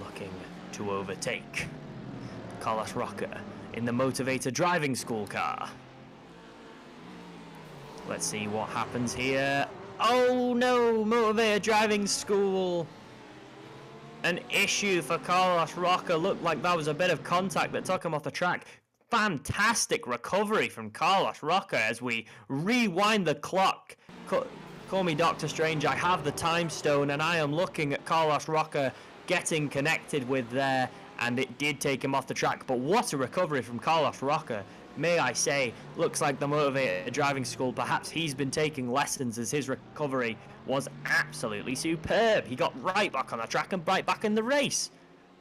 looking to overtake Carlos Roca in the Motivator driving school car. Let's see what happens here. Oh no, Motivator driving school. An issue for Carlos Roca. Looked like that was a bit of contact that took him off the track. Fantastic recovery from Carlos Roca as we rewind the clock. Call me Dr. Strange, I have the time stone, and I am looking at Carlos Roca getting connected with there, and it did take him off the track. But what a recovery from Carlos Roca, may I say. Looks like the Motivator driving school, perhaps he's been taking lessons, as his recovery was absolutely superb. He got right back on the track and right back in the race.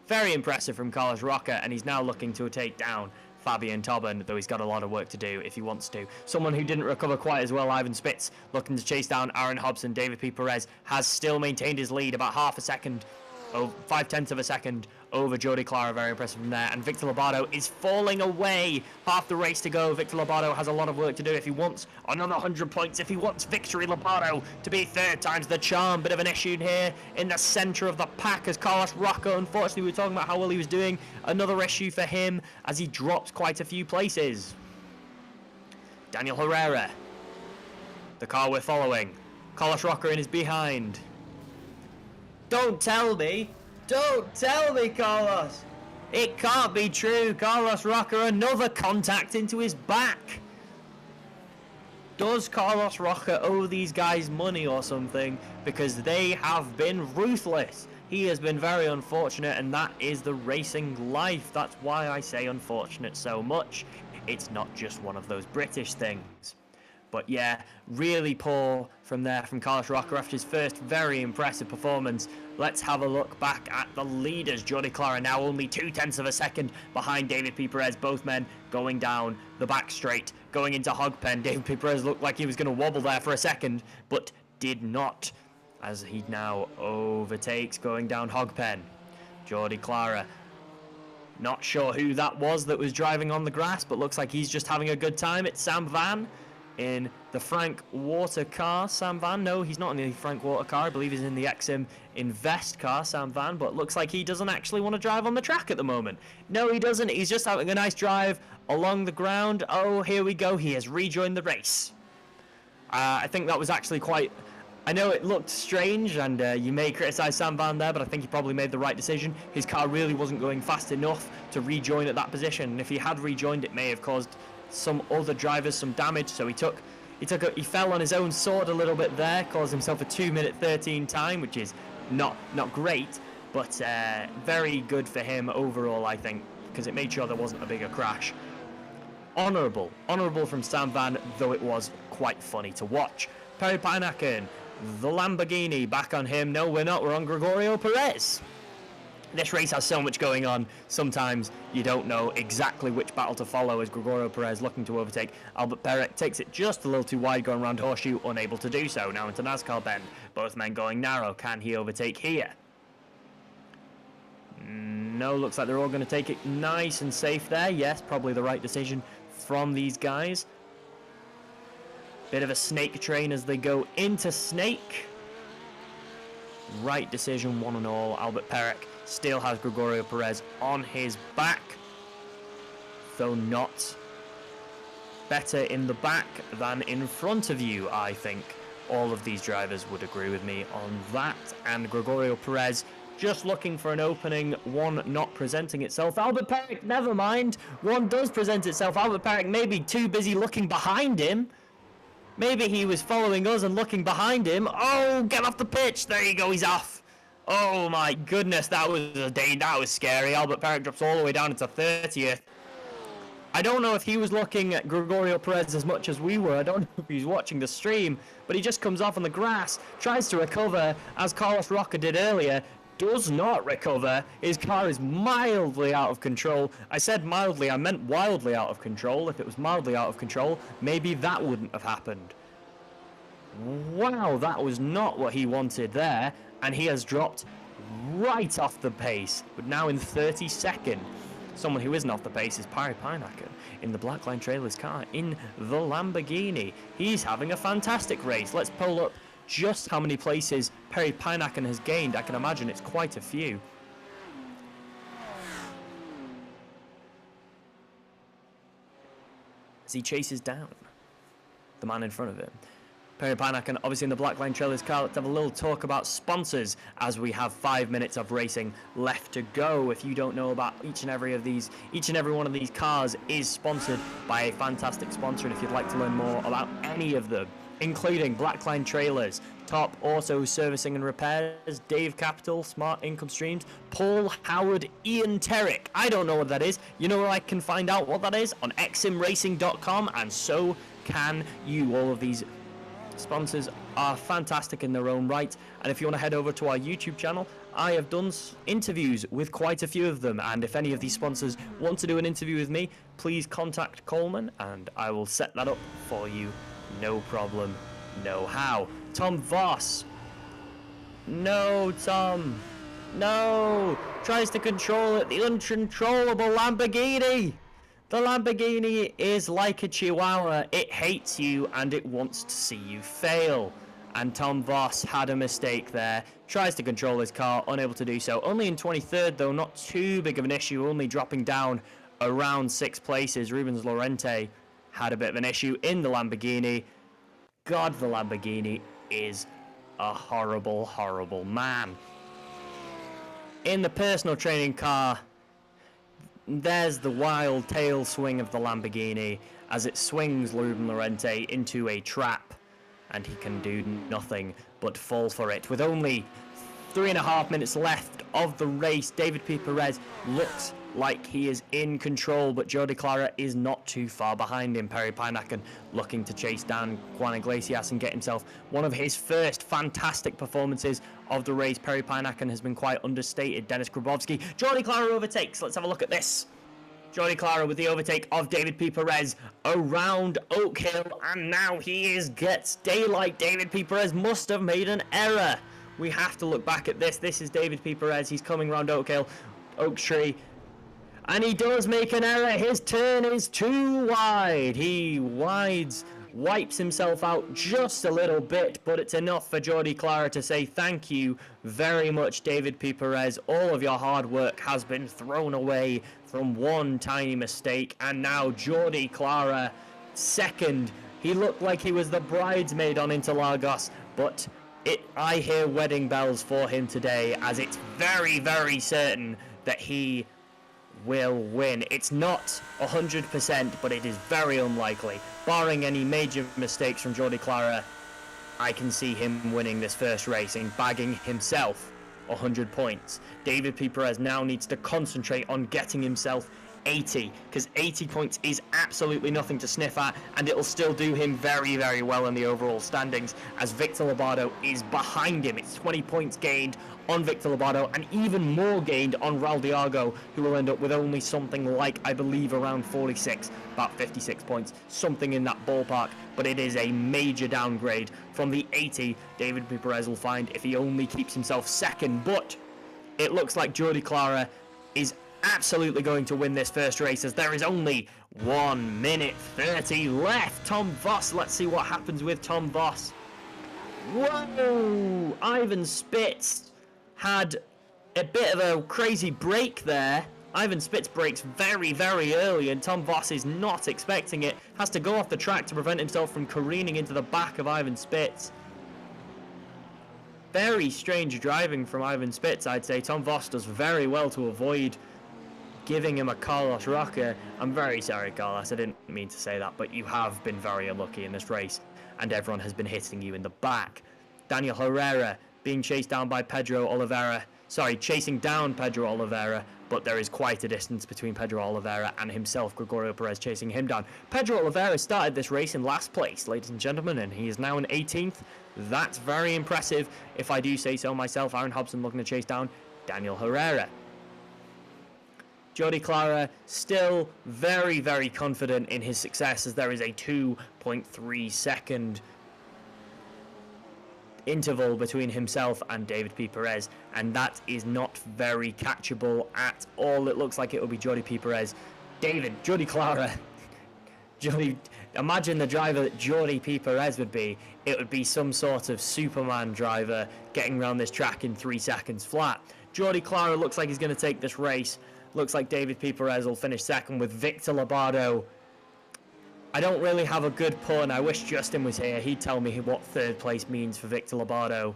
Very impressive from Carlos Roca, and he's now looking to take down Fabian Tobin, though he's got a lot of work to do if he wants to. Someone who didn't recover quite as well, Ivan Spitz, looking to chase down Aaron Hobson. David P. Perez has still maintained his lead, about half a second, 0.5 of a second over Jordi Clara. Very impressive from there. And Victor Lobato is falling away. Half the race to go. Victor Lobato has a lot of work to do if he wants another 100 points. If he wants Victory Lobato to be third time's the charm. Bit of an issue here in the center of the pack as Carlos Roca. Unfortunately, we were talking about how well he was doing. Another issue for him as he drops quite a few places. Daniel Herrera, the car we're following. Carlos Roca in his behind. Don't tell me, Carlos. It can't be true. Carlos Roca, another contact into his back. Does Carlos Roca owe these guys money or something? Because they have been ruthless. He has been very unfortunate, and that is the racing life. That's why I say unfortunate so much. It's not just one of those British things. But yeah, really poor from there from Carlos Roca after his first very impressive performance. Let's have a look back at the leaders. Jordi Clara now only 0.2 of a second behind David P. Perez. Both men going down the back straight, going into Hogpen. David P. Perez looked like he was going to wobble there for a second, but did not, as he now overtakes going down Hogpen. Jordi Clara, not sure who that was that was driving on the grass, but looks like he's just having a good time. It's Sam Van in the Frank Water car. Sam Van, no, he's not in the Frank Water car. I believe he's in the X-SiM Invest car, Sam Van, but looks like he doesn't actually want to drive on the track at the moment. No, he doesn't. He's just having a nice drive along the ground. Oh, here we go. He has rejoined the race. I think that was actually quite... I know it looked strange, and you may criticise Sam Van there, but I think he probably made the right decision. His car really wasn't going fast enough to rejoin at that position, and if he had rejoined, it may have caused some other drivers some damage. So he fell on his own sword a little bit there, caused himself a 2:13 time, which is not great, but very good for him overall, I think, because it made sure there wasn't a bigger crash. Honourable from Sam Van, though it was quite funny to watch. Perry Pijnacken, the Lamborghini, back on him. No, we're not. We're on Gregorio Perez. This race has so much going on. Sometimes you don't know exactly which battle to follow as Gregorio Perez looking to overtake. Albert Perec takes it just a little too wide going around Horseshoe, unable to do so. Now into NASCAR bend. Both men going narrow. Can he overtake here? No, looks like they're all going to take it nice and safe there. Yes, probably the right decision from these guys. Bit of a snake train as they go into Snake. Right decision, one and all. Albert Perec still has Gregorio Perez on his back, though not better in the back than in front of you, I think. All of these drivers would agree with me on that. And Gregorio Perez just looking for an opening, one not presenting itself. Albert Perec, never mind. One does present itself. Albert Perec may be too busy looking behind him. Maybe he was following us and looking behind him. Oh, get off the pitch. There you go, he's off. Oh my goodness, that was scary. Albert Perec drops all the way down into 30th. I don't know if he was looking at Gregorio Perez as much as we were. I don't know if he's watching the stream, but he just comes off on the grass, tries to recover, as Carlos Roca did earlier, does not recover. His car is mildly out of control. I said mildly, I meant wildly out of control. If it was mildly out of control, maybe that wouldn't have happened. Wow, that was not what he wanted there, and he has dropped right off the pace, but now in 32nd. Someone who isn't off the pace is Perry Pijnacken in the Blackline Trailers car in the Lamborghini. He's having a fantastic race. Let's pull up just how many places Perry Pijnacken has gained. I can imagine it's quite a few. As he chases down the man in front of him. Perry Pijnacken, obviously in the Blackline Trailers car. Let's have a little talk about sponsors as we have 5 minutes of racing left to go. If you don't know about each and every one of these cars is sponsored by a fantastic sponsor, and if you'd like to learn more about any of them, including Blackline Trailers, Top Auto Servicing and Repairs, Dave Capital, Smart Income Streams, Paul Howard, Ian Terrick. I don't know what that is. You know where I can find out what that is? On xsimracing.com, and so can you. All of these sponsors are fantastic in their own right, and if you want to head over to our YouTube channel, I have done interviews with quite a few of them, and if any of these sponsors want to do an interview with me, please contact Coleman and I will set that up for you. No problem, no how. Tom Voss. No, Tom. No. Tries to control it. The uncontrollable Lamborghini. The Lamborghini is like a chihuahua. It hates you and it wants to see you fail. And Tom Voss had a mistake there. Tries to control his car, unable to do so. Only in 23rd though, not too big of an issue. Only dropping down around 6 places. Rubens Lorente had a bit of an issue in the Lamborghini. God, the Lamborghini is a horrible, horrible man. In the personal training car, there's the wild tail swing of the Lamborghini as it swings Ruben Lorente into a trap, and he can do nothing but fall for it. With only 3.5 minutes left of the race, David P. Perez looks like he is in control, but Jordi Clara is not too far behind him. Perry Pinakin looking to chase down Juan Iglesias and get himself one of his first fantastic performances of the race. Perry Pinakin has been quite understated. Dennis Grabowski, Jordi Clara overtakes. Let's have a look at this. Jordi Clara with the overtake of David P. Perez around Oak Hill, and now he gets daylight. David P. Perez must have made an error. We have to look back at this. This is David P. Perez. He's coming around Oak Hill, Oak Tree, and he does make an error. His turn is too wide. He wipes himself out just a little bit, but it's enough for Jordi Clara to say thank you very much, David P. Perez. All of your hard work has been thrown away from one tiny mistake, and now Jordi Clara second. He looked like he was the bridesmaid on Interlagos, but I hear wedding bells for him today, as it's very, very certain that he will win. It's not 100%, but it is very unlikely. Barring any major mistakes from Jordi Clara, I can see him winning this first race and bagging himself 100 points. David P. Perez now needs to concentrate on getting himself 80, because 80 points is absolutely nothing to sniff at, and it'll still do him very, very well in the overall standings, as Victor Lobato is behind him. It's 20 points gained on Victor Lobato, and even more gained on Raul Diago, who will end up with only something like, I believe, around 46, about 56 points, something in that ballpark, but it is a major downgrade from the 80 David P. Perez will find if he only keeps himself second. But it looks like Jordi Clara is absolutely going to win this first race, as there is only 1 minute 30 left. Tom Voss, let's see what happens with Tom Voss. Whoa! Ivan Spitz had a bit of a crazy break there. Ivan Spitz breaks very, very early, and Tom Voss is not expecting it. Has to go off the track to prevent himself from careening into the back of Ivan Spitz. Very strange driving from Ivan Spitz, I'd say. Tom Voss does very well to avoid giving him a Carlos Roca. I'm very sorry, Carlos, I didn't mean to say that, but you have been very unlucky in this race, and everyone has been hitting you in the back. Daniel Herrera being chased down by Pedro Oliveira. Sorry, chasing down Pedro Oliveira, but there is quite a distance between Pedro Oliveira and himself, Gregorio Perez chasing him down. Pedro Oliveira started this race in last place, ladies and gentlemen, and he is now in 18th. That's very impressive, if I do say so myself. Aaron Hobson looking to chase down Daniel Herrera. Jordi Clara still very, very confident in his success, as there is a 2.3 second interval between himself and David P. Perez, and that is not very catchable at all. It looks like it will be Jordi P. Perez. Jordi Clara. Imagine the driver that Jordi P. Perez would be. It would be some sort of Superman driver getting around this track in 3 seconds flat. Jordi Clara looks like he's going to take this race. Looks like David P. Perez will finish second with Victor Lobato. I don't really have a good pun. I wish Justin was here. He'd tell me what third place means for Victor Lobato.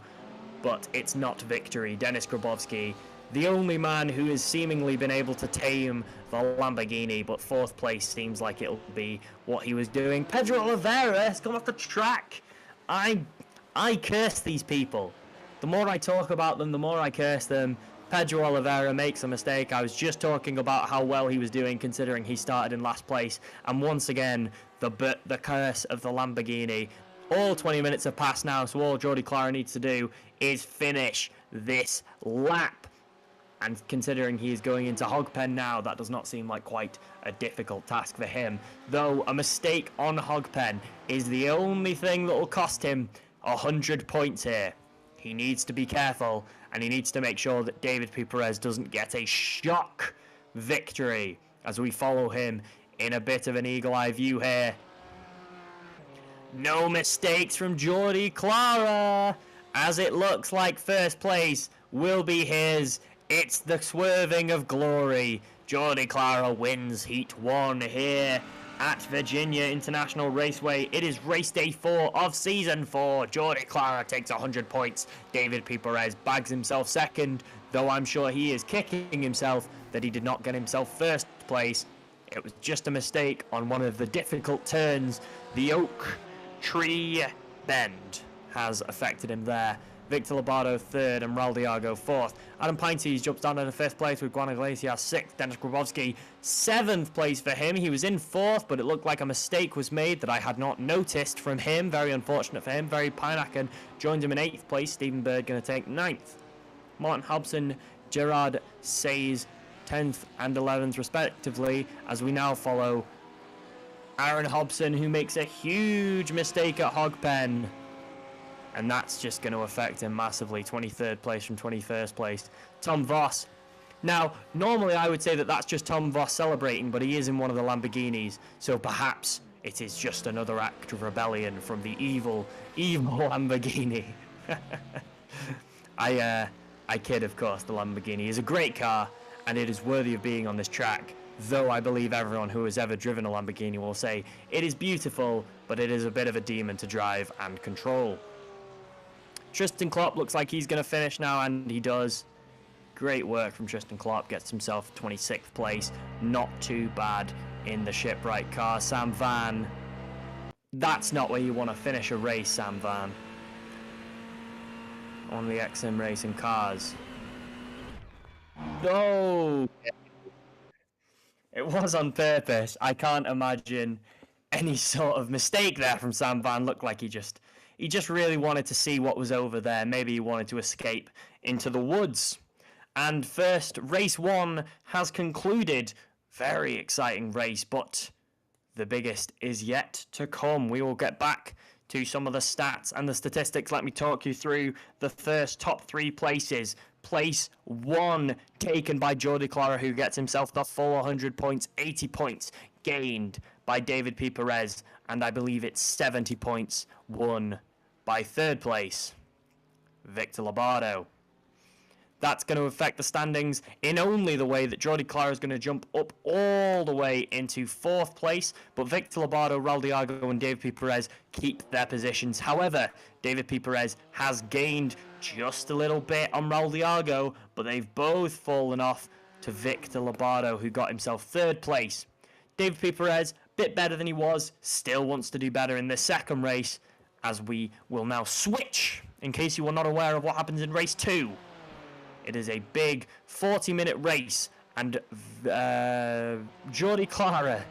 But it's not victory. Dennis Grabowski, the only man who has seemingly been able to tame the Lamborghini, but fourth place seems like it'll be what he was doing. Pedro Oliveira has come off the track. I curse these people. The more I talk about them, the more I curse them. Pedro Oliveira makes a mistake. I was just talking about how well he was doing, considering he started in last place. And once again, the curse of the Lamborghini. All 20 minutes have passed now, so all Jordi Clara needs to do is finish this lap. And considering he is going into Hogpen now, that does not seem like quite a difficult task for him. Though a mistake on Hogpen is the only thing that will cost him 100 points here. He needs to be careful, and he needs to make sure that David P. Perez doesn't get a shock victory, as we follow him in a bit of an eagle-eye view here. No mistakes from Jordi Clara, as it looks like first place will be his. It's the swerving of glory. Jordi Clara wins Heat 1 here at Virginia International Raceway. It is race day 4 of season 4. Jordi Clara takes 100 points. David P. Perez bags himself second, though I'm sure he is kicking himself that he did not get himself first place. It was just a mistake on one of the difficult turns. The oak tree bend has affected him there. Victor Lobato 3rd, and Raldiago 4th. Adam Pintes jumps down into 5th place with Juan Iglesias 6th. Dennis Grabowski 7th place for him. He was in 4th, but it looked like a mistake was made that I had not noticed from him. Very unfortunate for him. Very Pinakin joined him in 8th place. Stephen Bird going to take 9th. Martin Hobson, Gerard Says 10th and 11th respectively, as we now follow Aaron Hobson, who makes a huge mistake at Hogpen. And that's just going to affect him massively. 23rd place from 21st place. Tom Voss. Now, normally I would say that that's just Tom Voss celebrating, but he is in one of the Lamborghinis, so perhaps it is just another act of rebellion from the evil, evil Lamborghini. I kid, of course. The Lamborghini is a great car, and it is worthy of being on this track, though I believe everyone who has ever driven a Lamborghini will say it is beautiful, but it is a bit of a demon to drive and control. Tristan Klopp looks like he's going to finish now, and he does. Great work from Tristan Klopp, gets himself 26th place. Not too bad in the shipwright car. Sam Van, that's not where you want to finish a race, Sam Van. On the X-SiM racing cars. Oh! It was on purpose. I can't imagine any sort of mistake there from Sam Van. Looked like he just really wanted to see what was over there. Maybe he wanted to escape into the woods. And first, race 1 has concluded. Very exciting race, but the biggest is yet to come. We will get back to some of the stats and the statistics. Let me talk you through the first top 3 places. Place 1 taken by Jordi Clara, who gets himself the full 100 points, 80 points gained by David P. Perez, and I believe it's 70 points won by 3rd place, Victor Lobato. That's going to affect the standings in only the way that Jordi Clara is going to jump up all the way into 4th place, but Victor Lobato, Raldiago, and David P. Perez keep their positions. However, David P. Perez has gained just a little bit on Raldiago, but they've both fallen off to Victor Lobato, who got himself 3rd place. David P. Perez, bit better than he was, still wants to do better in the 2nd race, as we will now switch, in case you were not aware of what happens in race 2. It is a big 40-minute race, and Jordi Clara,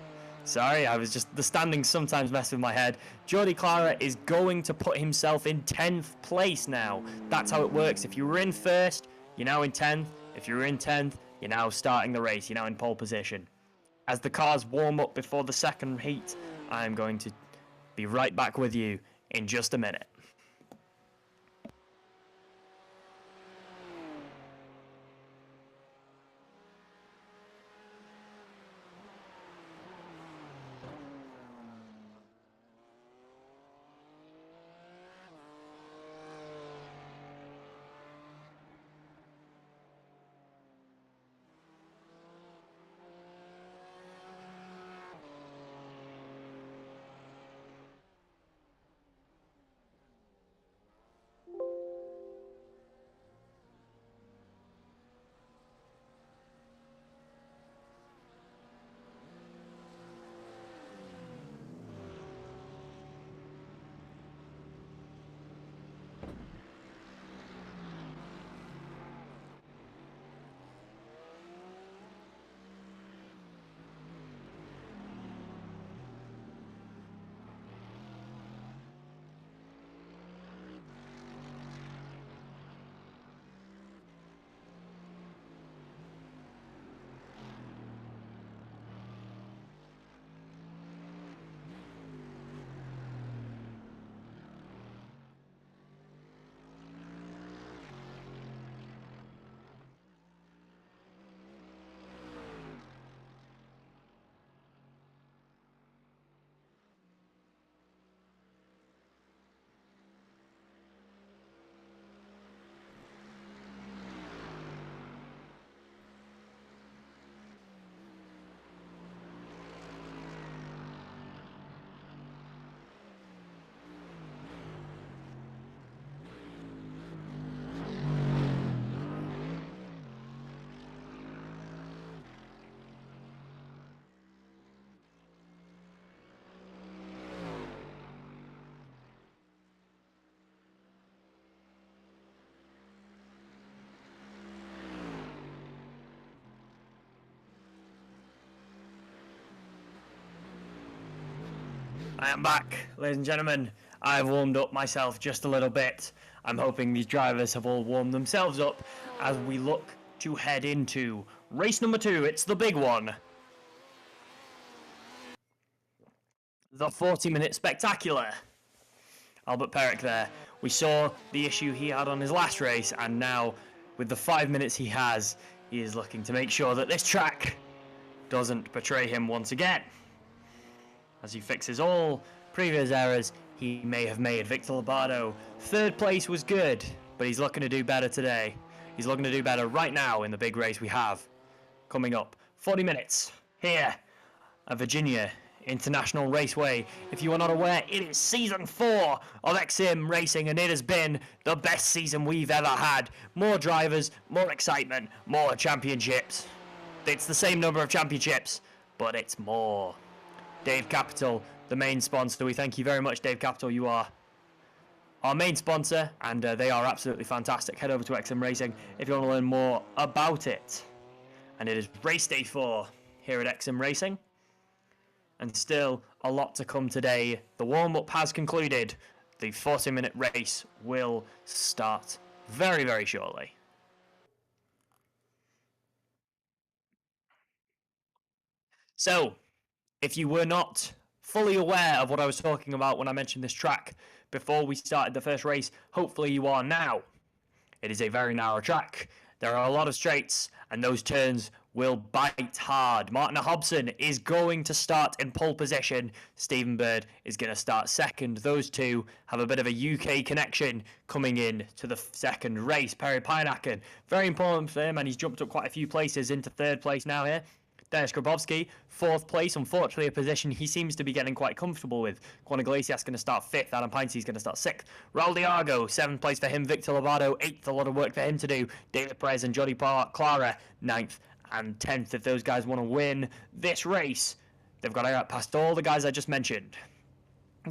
sorry, the standings sometimes mess with my head. Jordi Clara is going to put himself in 10th place now. That's how it works. If you were in 1st, you're now in 10th. If you were in 10th, you're now starting the race. You're now in pole position. As the cars warm up before the 2nd heat, I'm going to be right back with you in just a minute. I am back, ladies and gentlemen. I've warmed up myself just a little bit. I'm hoping these drivers have all warmed themselves up as we look to head into race number 2. It's the big one. The 40-minute spectacular. Albert Perrick there. We saw the issue he had on his last race, and now with the 5 minutes he has, he is looking to make sure that this track doesn't betray him once again. As he fixes all previous errors he may have made. Victor Lobato, 3rd place was good, but he's looking to do better today. He's looking to do better right now in the big race we have coming up. 40 minutes here at Virginia International Raceway. If you are not aware, it is season 4 of X-SiM racing, and it has been the best season we've ever had. More drivers, more excitement, more championships. It's the same number of championships, but it's more. Dave Capital, the main sponsor. We thank you very much, Dave Capital. You are our main sponsor, and they are absolutely fantastic. Head over to X-SiM Racing if you want to learn more about it. And it is race day 4 here at X-SiM Racing. And still a lot to come today. The warm-up has concluded. The 40-minute race will start very, very shortly. So, if you were not fully aware of what I was talking about when I mentioned this track before we started the first race, hopefully you are now. It is a very narrow track. There are a lot of straights, and those turns will bite hard. Martin Hobson is going to start in pole position. Stephen Bird is going to start second. Those two have a bit of a UK connection coming in to the second race. Perry Pineacken, very important for him, and he's jumped up quite a few places into 3rd place now here. Dennis Grabowski, 4th place, unfortunately a position he seems to be getting quite comfortable with. Juan Iglesias going to start 5th, Adam Pinty's going to start 6th. Raul Diago, 7th place for him, Victor Lobato, 8th, a lot of work for him to do. David Perez and Jody Clara, 9th and 10th. If those guys want to win this race, they've got to get past all the guys I just mentioned.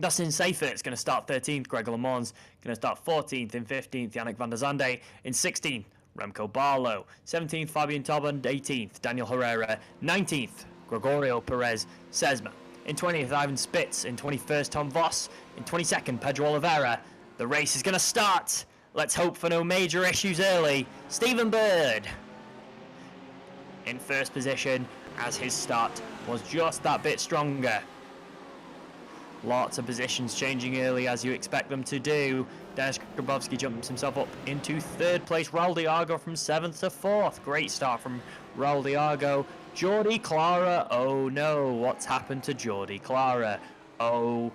Dustin Seyfart's going to start 13th, Greg LeMond's going to start 14th, in 15th, Yannick van der Zande, in 16th, Remco Barlow, 17th, Fabian Tobin, 18th, Daniel Herrera, 19th, Gregorio Perez Sesma, in 20th, Ivan Spitz, in 21st, Tom Voss, in 22nd, Pedro Oliveira. The race is going to start. Let's hope for no major issues early. Stephen Bird in 1st position, as his start was just that bit stronger. Lots of positions changing early, as you expect them to do. Dennis Grabowski jumps himself up into 3rd place. Raul Diago from 7th to 4th. Great start from Raul Diago. Jordi Clara. Oh no, what's happened to Jordi Clara? Oh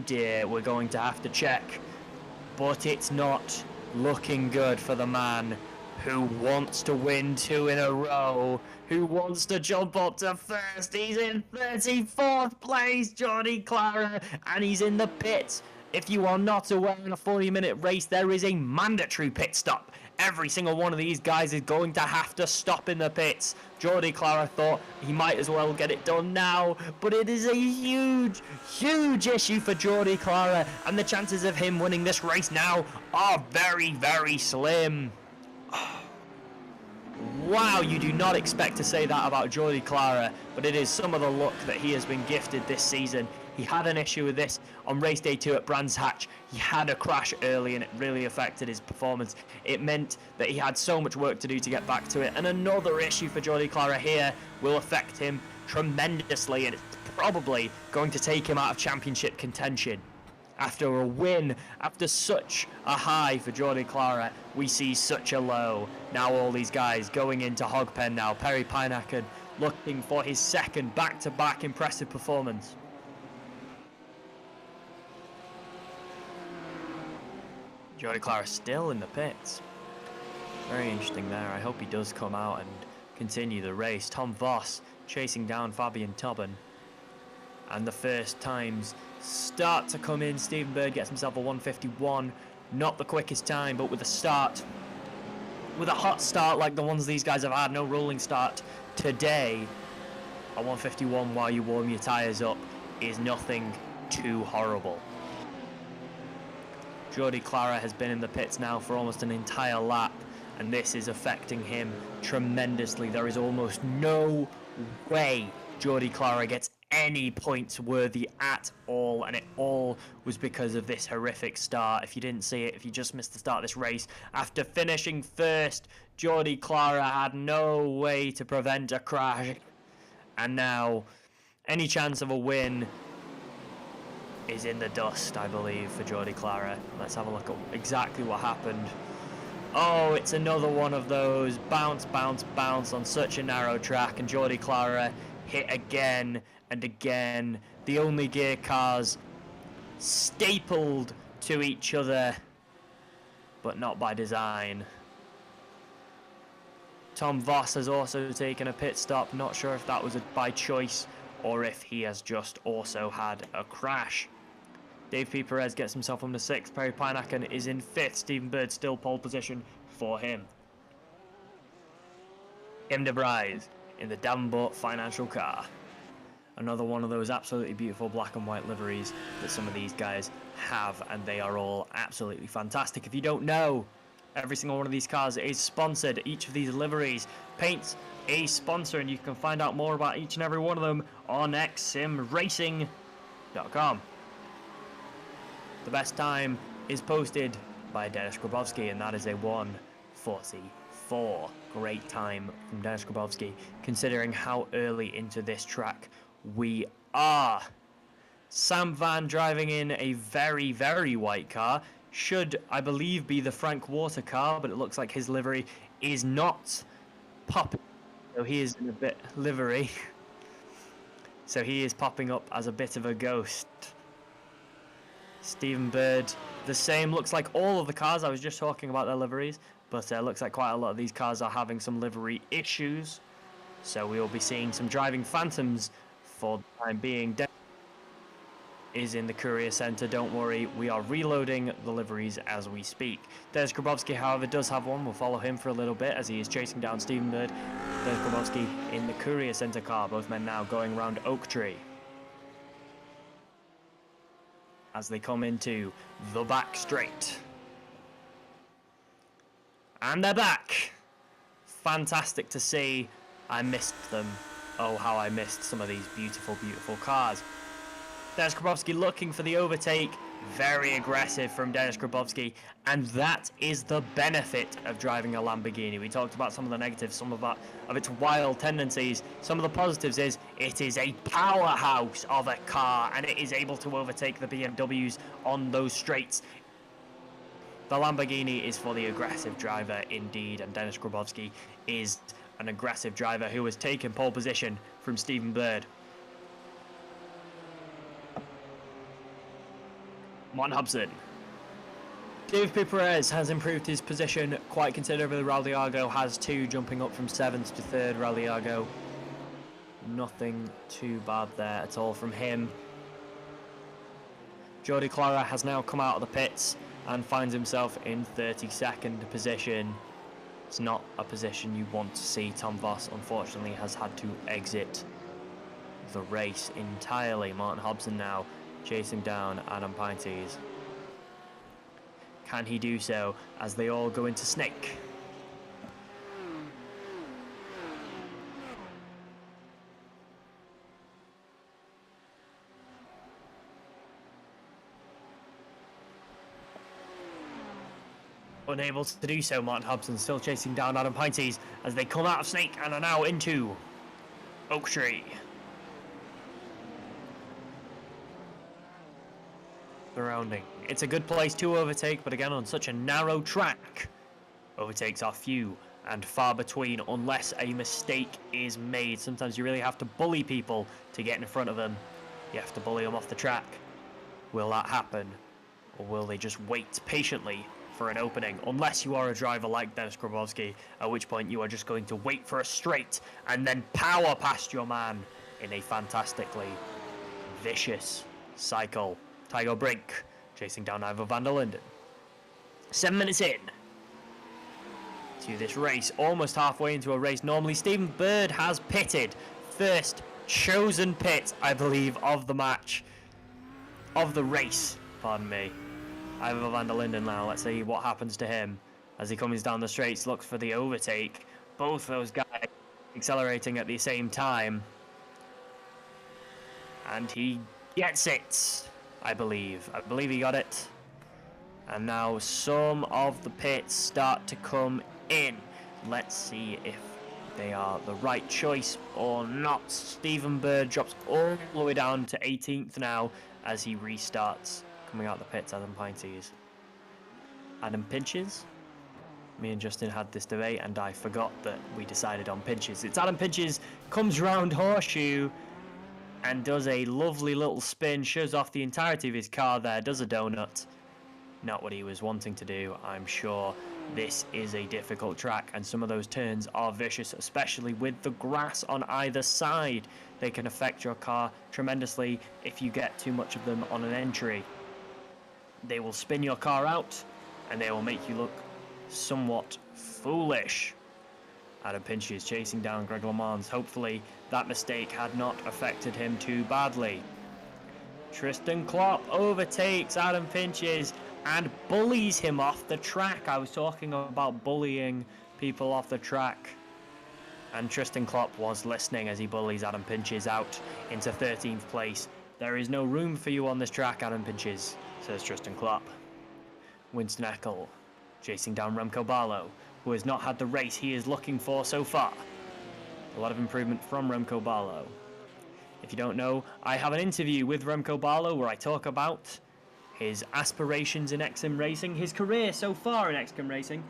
dear, we're going to have to check. But it's not looking good for the man who wants to win 2 in a row, who wants to jump up to 1st. He's in 34th place, Jordi Clara, and he's in the pits. If you are not aware, in a 40-minute race, there is a mandatory pit stop. Every single one of these guys is going to have to stop in the pits. Jordi Clara thought he might as well get it done now, but it is a huge, huge issue for Jordi Clara, and the chances of him winning this race now are very, very slim. Wow, you do not expect to say that about Jordi Clara, but it is some of the luck that he has been gifted this season. He had an issue with this on race day 2 at Brands Hatch. He had a crash early and it really affected his performance. It meant that he had so much work to do to get back to it, and another issue for Jordi Clara here will affect him tremendously, and it's probably going to take him out of championship contention. After a win, after such a high for Jordi Clara, we see such a low. Now all these guys going into Hogpen now. Perry Pineacken looking for his 2nd back-to-back impressive performance. Jordi Clara still in the pits. Very interesting there. I hope he does come out and continue the race. Tom Voss chasing down Fabian Tobin. And the first times start to come in. Stephen Bird gets himself a 151. Not the quickest time, but with a start. With a hot start like the ones these guys have had, no rolling start today. A 151 while you warm your tyres up is nothing too horrible. Jordi Clara has been in the pits now for almost an entire lap, and this is affecting him tremendously. There is almost no way Jordi Clara gets any points worthy at all, and it all was because of this horrific start. If you didn't see it, if you just missed the start of this race, after finishing first, Jordi Clara had no way to prevent a crash, and now any chance of a win is in the dust, I believe, for Jordi Clara. Let's have a look at exactly what happened. Oh, it's another one of those bounce, bounce, bounce on such a narrow track, and Jordi Clara hit again and again. The only gear cars stapled to each other, but not by design. Tom Voss has also taken a pit stop. Not sure if that was by choice or if he has just also had a crash. Dave P. Perez gets himself on the 6th. Perry Pinakin is in 5th. Stephen Bird still pole position for him. Kim de Vries in the Davenport Financial car. Another one of those absolutely beautiful black and white liveries that some of these guys have, and they are all absolutely fantastic. If you don't know, every single one of these cars is sponsored. Each of these liveries paints a sponsor, and you can find out more about each and every one of them on xsimracing.com. The best time is posted by Dennis Grabowski, and that is a 1:44. Great time from Dennis Grabowski, considering how early into this track we are. Sam Van driving in a very, very white car. Should, I believe, be the Frank Water car, but it looks like his livery is not popping. So he is in a bit livery. So he is popping up as a bit of a ghost. Stephen Bird, the same. Looks like all of the cars, I was just talking about their liveries, but looks like quite a lot of these cars are having some livery issues. So we will be seeing some driving phantoms for the time being. Is in the courier center. Don't worry, we are reloading the liveries as we speak. Dennis Grabowski, however, does have one. We'll follow him for a little bit as he is chasing down Stephen Bird. Dennis Grabowski in the courier center car. Both men now going around Oak Tree as they come into the back straight. And they're back. Fantastic to see. I missed them. Oh, how I missed some of these beautiful, beautiful cars. Dennis Grabowski looking for the overtake. Very aggressive from Dennis Grabowski. And that is the benefit of driving a Lamborghini. We talked about some of the negatives, some of its wild tendencies. Some of the positives is it is a powerhouse of a car, and it is able to overtake the BMWs on those straights. The Lamborghini is for the aggressive driver indeed, and Dennis Grabowski is an aggressive driver who has taken pole position from Stephen Bird. Martin Hobson. Dave P. Perez has improved his position quite considerably. Raldiago has 2, jumping up from 7th to 3rd. Raldiago, nothing too bad there at all from him. Jordi Clara has now come out of the pits and finds himself in 32nd position. It's not a position you want to see. Tom Voss, unfortunately, has had to exit the race entirely. Martin Hobson now chasing down Adam Pintes. Can he do so as they all go into Snake? Unable to do so, Martin Hobson still chasing down Adam Pintes as they come out of Snake and are now into Oak Tree. Surrounding. It's a good place to overtake, but again on such a narrow track, overtakes are few and far between unless a mistake is made. Sometimes you really have to bully people to get in front of them. You have to bully them off the track. Will that happen? Or will they just wait patiently for an opening? Unless you are a driver like Dennis Grabowski, at which point you are just going to wait for a straight and then power past your man in a fantastically vicious cycle. Tygo Brink chasing down Ivo van der Linden. 7 minutes in to this race, almost halfway into a race. Normally Stephen Bird has pitted. First chosen pit, I believe, of the match. Of the race, pardon me. Ivo van der Linden now, let's see what happens to him as he comes down the straights, looks for the overtake. Both those guys accelerating at the same time. And he gets it, I believe. I believe he got it. And now some of the pits start to come in. Let's see if they are the right choice or not. Stephen Bird drops all the way down to 18th now as he restarts. Coming out the pits, Adam Pinties. Adam Pinches. Me and Justin had this debate and I forgot that we decided on Pinches. It's Adam Pinches, comes round Horseshoe and does a lovely little spin, shows off the entirety of his car there, does a donut. Not what he was wanting to do, I'm sure. This is a difficult track and some of those turns are vicious, especially with the grass on either side. They can affect your car tremendously if you get too much of them on an entry. They will spin your car out and they will make you look somewhat foolish. Adam Pinchy is chasing down Greg LeMans. Hopefully that mistake had not affected him too badly. Tristan Klopp overtakes Adam Pinches and bullies him off the track. I was talking about bullying people off the track. And Tristan Klopp was listening as he bullies Adam Pinches out into 13th place. There is no room for you on this track, Adam Pinches, says Tristan Klopp. Winston Eckel chasing down Remco Barlow, who has not had the race he is looking for so far. A lot of improvement from Remco Barlow. If you don't know, I have an interview with Remco Barlow where I talk about his aspirations in X-SiM racing, his career so far in X-SiM racing,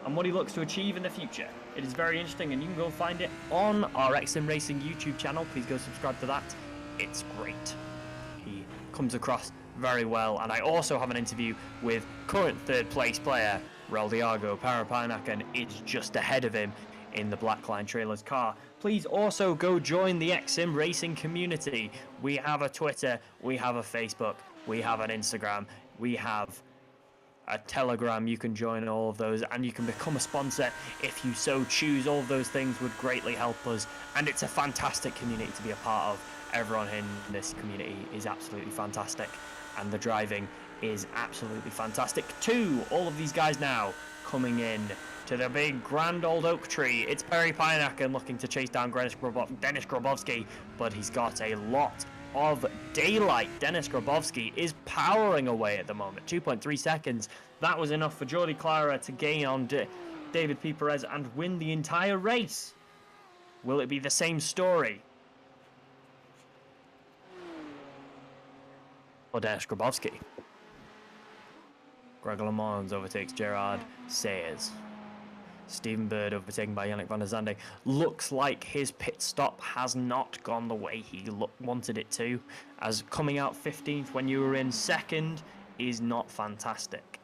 and what he looks to achieve in the future. It is very interesting and you can go find it on our X-SiM Racing YouTube channel. Please go subscribe to that. It's great. He comes across very well, and I also have an interview with current third place player Raul Diago. Parapainakan is just ahead of him in the Blackline Trailers car. Please also go join the X-SiM Racing community. We have a Twitter, we have a Facebook, we have an Instagram, we have a Telegram. You can join all of those and you can become a sponsor if you so choose. All of those things would greatly help us, and it's a fantastic community to be a part of. Everyone in this community is absolutely fantastic and the driving is absolutely fantastic too. All of these guys now coming in to the big grand old oak tree. It's Perry Painakan looking to chase down Dennis Grabowski, but he's got a lot of daylight. Dennis Grabowski is powering away at the moment. 2.3 seconds. That was enough for Jordi Clara to gain on David P. Perez and win the entire race. Will it be the same story for Dennis Grabowski? Greg LeMans overtakes Gerard Sayers. Stephen Bird overtaken by Yannick van der Zande. Looks like his pit stop has not gone the way he wanted it to, as coming out 15th when you were in second is not fantastic.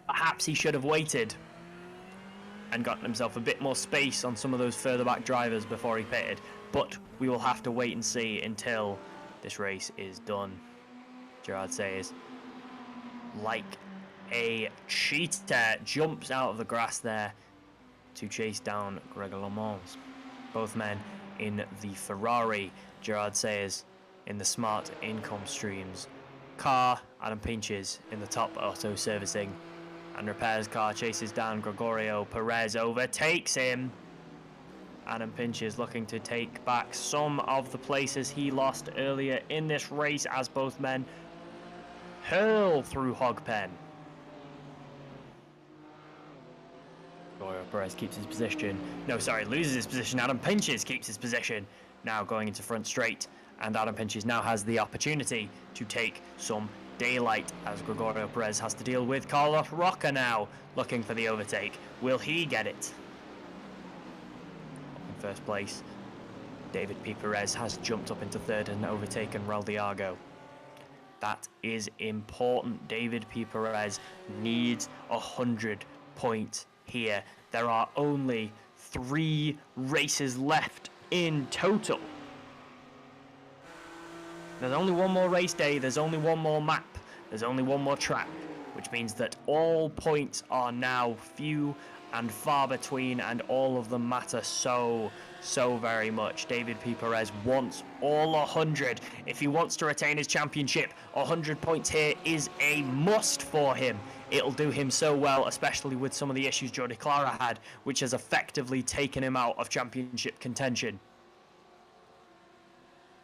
Perhaps he should have waited and gotten himself a bit more space on some of those further back drivers before he pitted, but we will have to wait and see until this race is done. Gerard Sayers, like a cheetah, jumps out of the grass there to chase down Greg LeMans. Both men in the Ferrari. Gerard Sayers in the Smart Income Streams car. Adam Pinches in the Top Auto Servicing and Repairs car chases down Gregorio Perez, overtakes him. Adam Pinches looking to take back some of the places he lost earlier in this race as both men hurl through Hogpen. Gregorio Perez keeps his position. No, sorry, loses his position. Adam Pinches keeps his position. Now going into front straight, and Adam Pinches now has the opportunity to take some daylight as Gregorio Perez has to deal with Carlos Roca now, looking for the overtake. Will he get it? In first place, David P. Perez has jumped up into third and overtaken Raul Diago. That is important. David P. Perez needs 100 points here. There are only 3 races left in total. There's only one more race day, there's only one more map, there's only one more track, which means that all points are now few and far between, and all of them matter so very much. David P. Perez wants all 100. If he wants to retain his championship, 100 points here is a must for him. It'll do him so well, especially with some of the issues Jordi Clara had, which has effectively taken him out of championship contention.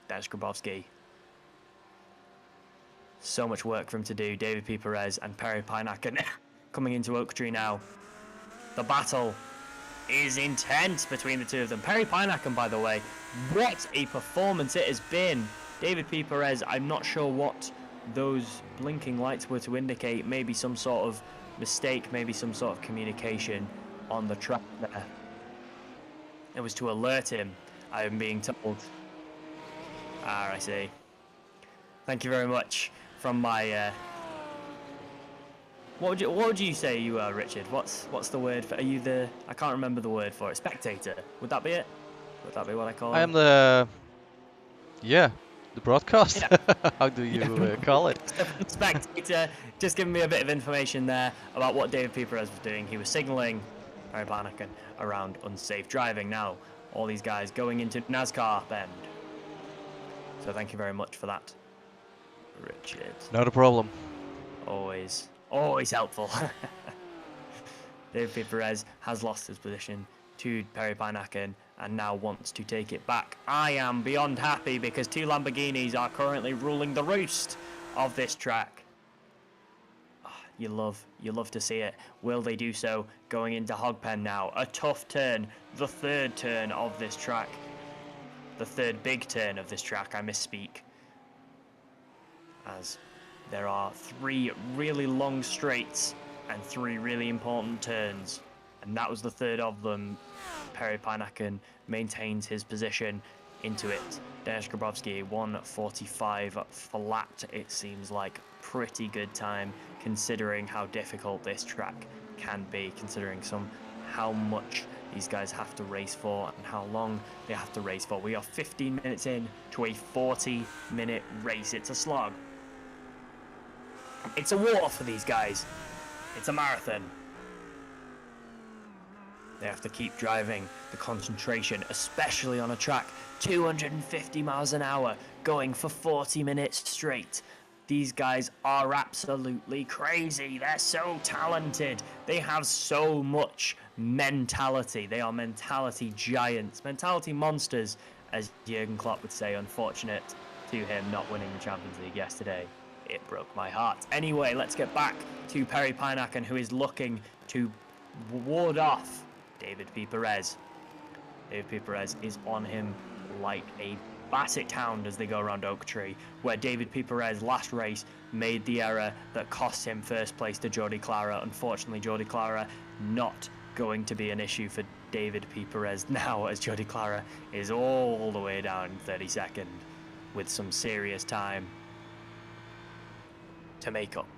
Dennis Grabowski. So much work for him to do. David P. Perez and Perry Pinakin coming into Oak Tree now. The battle is intense between the two of them. Perry Pinakin, by the way, what a performance it has been. David P. Perez, I'm not sure what those blinking lights were to indicate. Maybe some sort of mistake, maybe some sort of communication on the track there. It was to alert him, I am being told. Ah, I see. Thank you very much from my... What would you say you are, Richard? What's the word for... Are you the... I can't remember the word for it. Spectator. Would that be it? Would that be what I call it? I am the... Yeah, the broadcast. Yeah. How do you call it? Spectator. Just giving me a bit of information there about what David P. Perez was doing. He was signalling Perry Pinakin around unsafe driving. Now, all these guys going into NASCAR Bend. So thank you very much for that, Richard. Not a problem. Always helpful. David P. Perez has lost his position to Perry Pinakin and now wants to take it back. I am beyond happy because two Lamborghinis are currently ruling the roost of this track. You love to see it. Will they do so going into Hogpen now? A tough turn, the third turn of this track. The third big turn of this track, I misspeak. As there are 3 really long straights and 3 really important turns. And that was the third of them. Perry Pinakin maintains his position into it. Dennis Grabowski, 1:45 flat, it seems like. Pretty good time considering how difficult this track can be, considering how much these guys have to race for and how long they have to race for. We are 15 minutes in to a 40-minute race. It's a slog. It's a war for these guys. It's a marathon. They have to keep driving. The concentration, especially on a track 250 miles an hour, going for 40 minutes straight. These guys are absolutely crazy. They're so talented. They have so much mentality. They are mentality giants, mentality monsters, as Jurgen Klopp would say. Unfortunate to him not winning the Champions League yesterday. It broke my heart. Anyway, let's get back to Perry Pinakin, who is looking to ward off David P. Perez. David P. Perez is on him like a basset hound as they go around Oak Tree, where David P. Perez last race made the error that cost him first place to Jordi Clara. Unfortunately, Jordi Clara not going to be an issue for David P. Perez now, as Jordi Clara is all the way down in 32nd with some serious time to make up.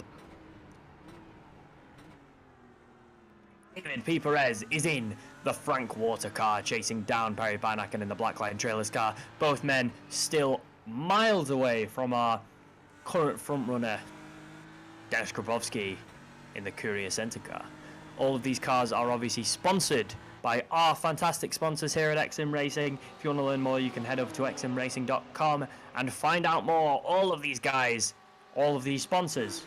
David P. Perez is in the Frank Water car, chasing down Perry Pinakin in the Blackline Trailers car. Both men still miles away from our current frontrunner, Dennis Grabowski, in the Courier Centre car. All of these cars are obviously sponsored by our fantastic sponsors here at X-SiM Racing. If you want to learn more, you can head over to xsimracing.com and find out more. All of these guys, all of these sponsors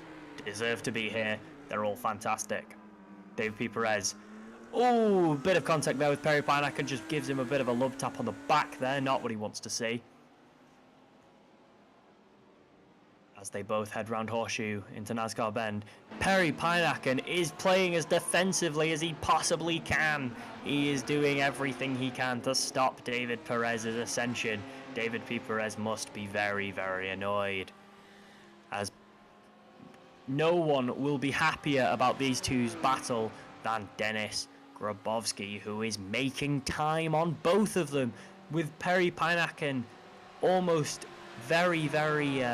deserve to be here. They're all fantastic. David P. Perez. Oh, bit of contact there with Perry Pinakin. Just gives him a bit of a love tap on the back there. Not what he wants to see. As they both head round Horseshoe into NASCAR Bend. Perry Pinakin is playing as defensively as he possibly can. He is doing everything he can to stop David Perez's ascension. David P. Perez must be very, very annoyed, as no one will be happier about these two's battle than Dennis Grabowski, who is making time on both of them, with Perry Pinakin almost very, very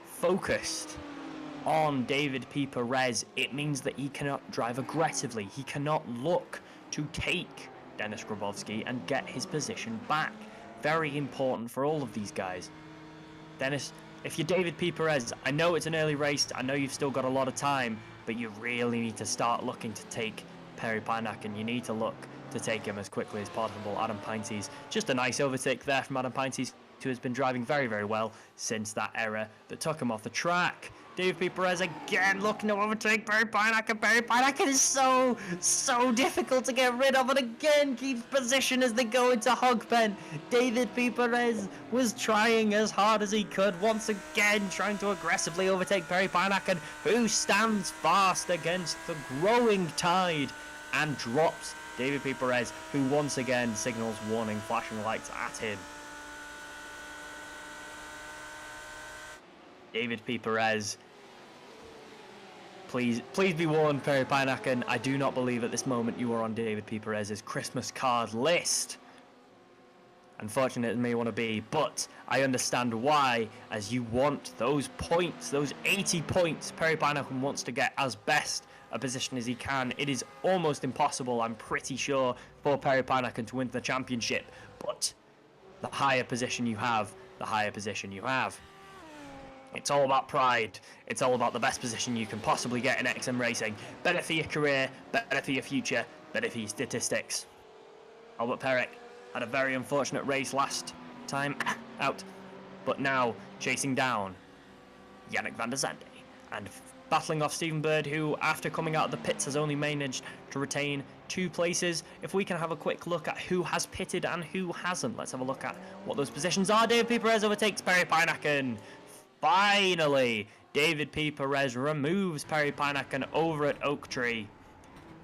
focused on David P. Perez. It means that he cannot drive aggressively. He cannot look to take Dennis Grabowski and get his position back. Very important for all of these guys. Dennis, if you're David P. Perez, I know it's an early race, I know you've still got a lot of time, but you really need to start looking to take Perry Pinakin. You need to look to take him as quickly as possible. Adam Pinty's, just a nice overtake there from Adam Pinty's, who has been driving very, very well since that error that took him off the track. David P. Perez again looking to overtake Perry Pinakin. Perry Pinakin is so difficult to get rid of, and again keeps position as they go into hog pen. David P. Perez was trying as hard as he could, once again trying to aggressively overtake Perry Pinakin, who stands fast against the growing tide and drops David P. Perez, who once again signals warning flashing lights at him. David P. Perez, please be warned, Perry Pinakin. I do not believe at this moment you are on David P. Perez's Christmas card list. Unfortunate it may want to be, but I understand why, as you want those points, those 80 points Perry Pinakin wants to get as best a position as he can. It is almost impossible, I'm pretty sure, for Perry Pinakin to win the championship, but the higher position you have, the higher position you have. It's all about pride. It's all about the best position you can possibly get in X-SiM racing. Better for your career, better for your future, better for your statistics. Albert Perrick had a very unfortunate race last time out, but now chasing down Yannick van der Zande and battling off Stephen Bird, who after coming out of the pits has only managed to retain 2 places. If we can have a quick look at who has pitted and who hasn't, let's have a look at what those positions are. David P. Perez overtakes Perry Pinakin. Finally, David P. Perez removes Perry Pinakin over at Oak Tree.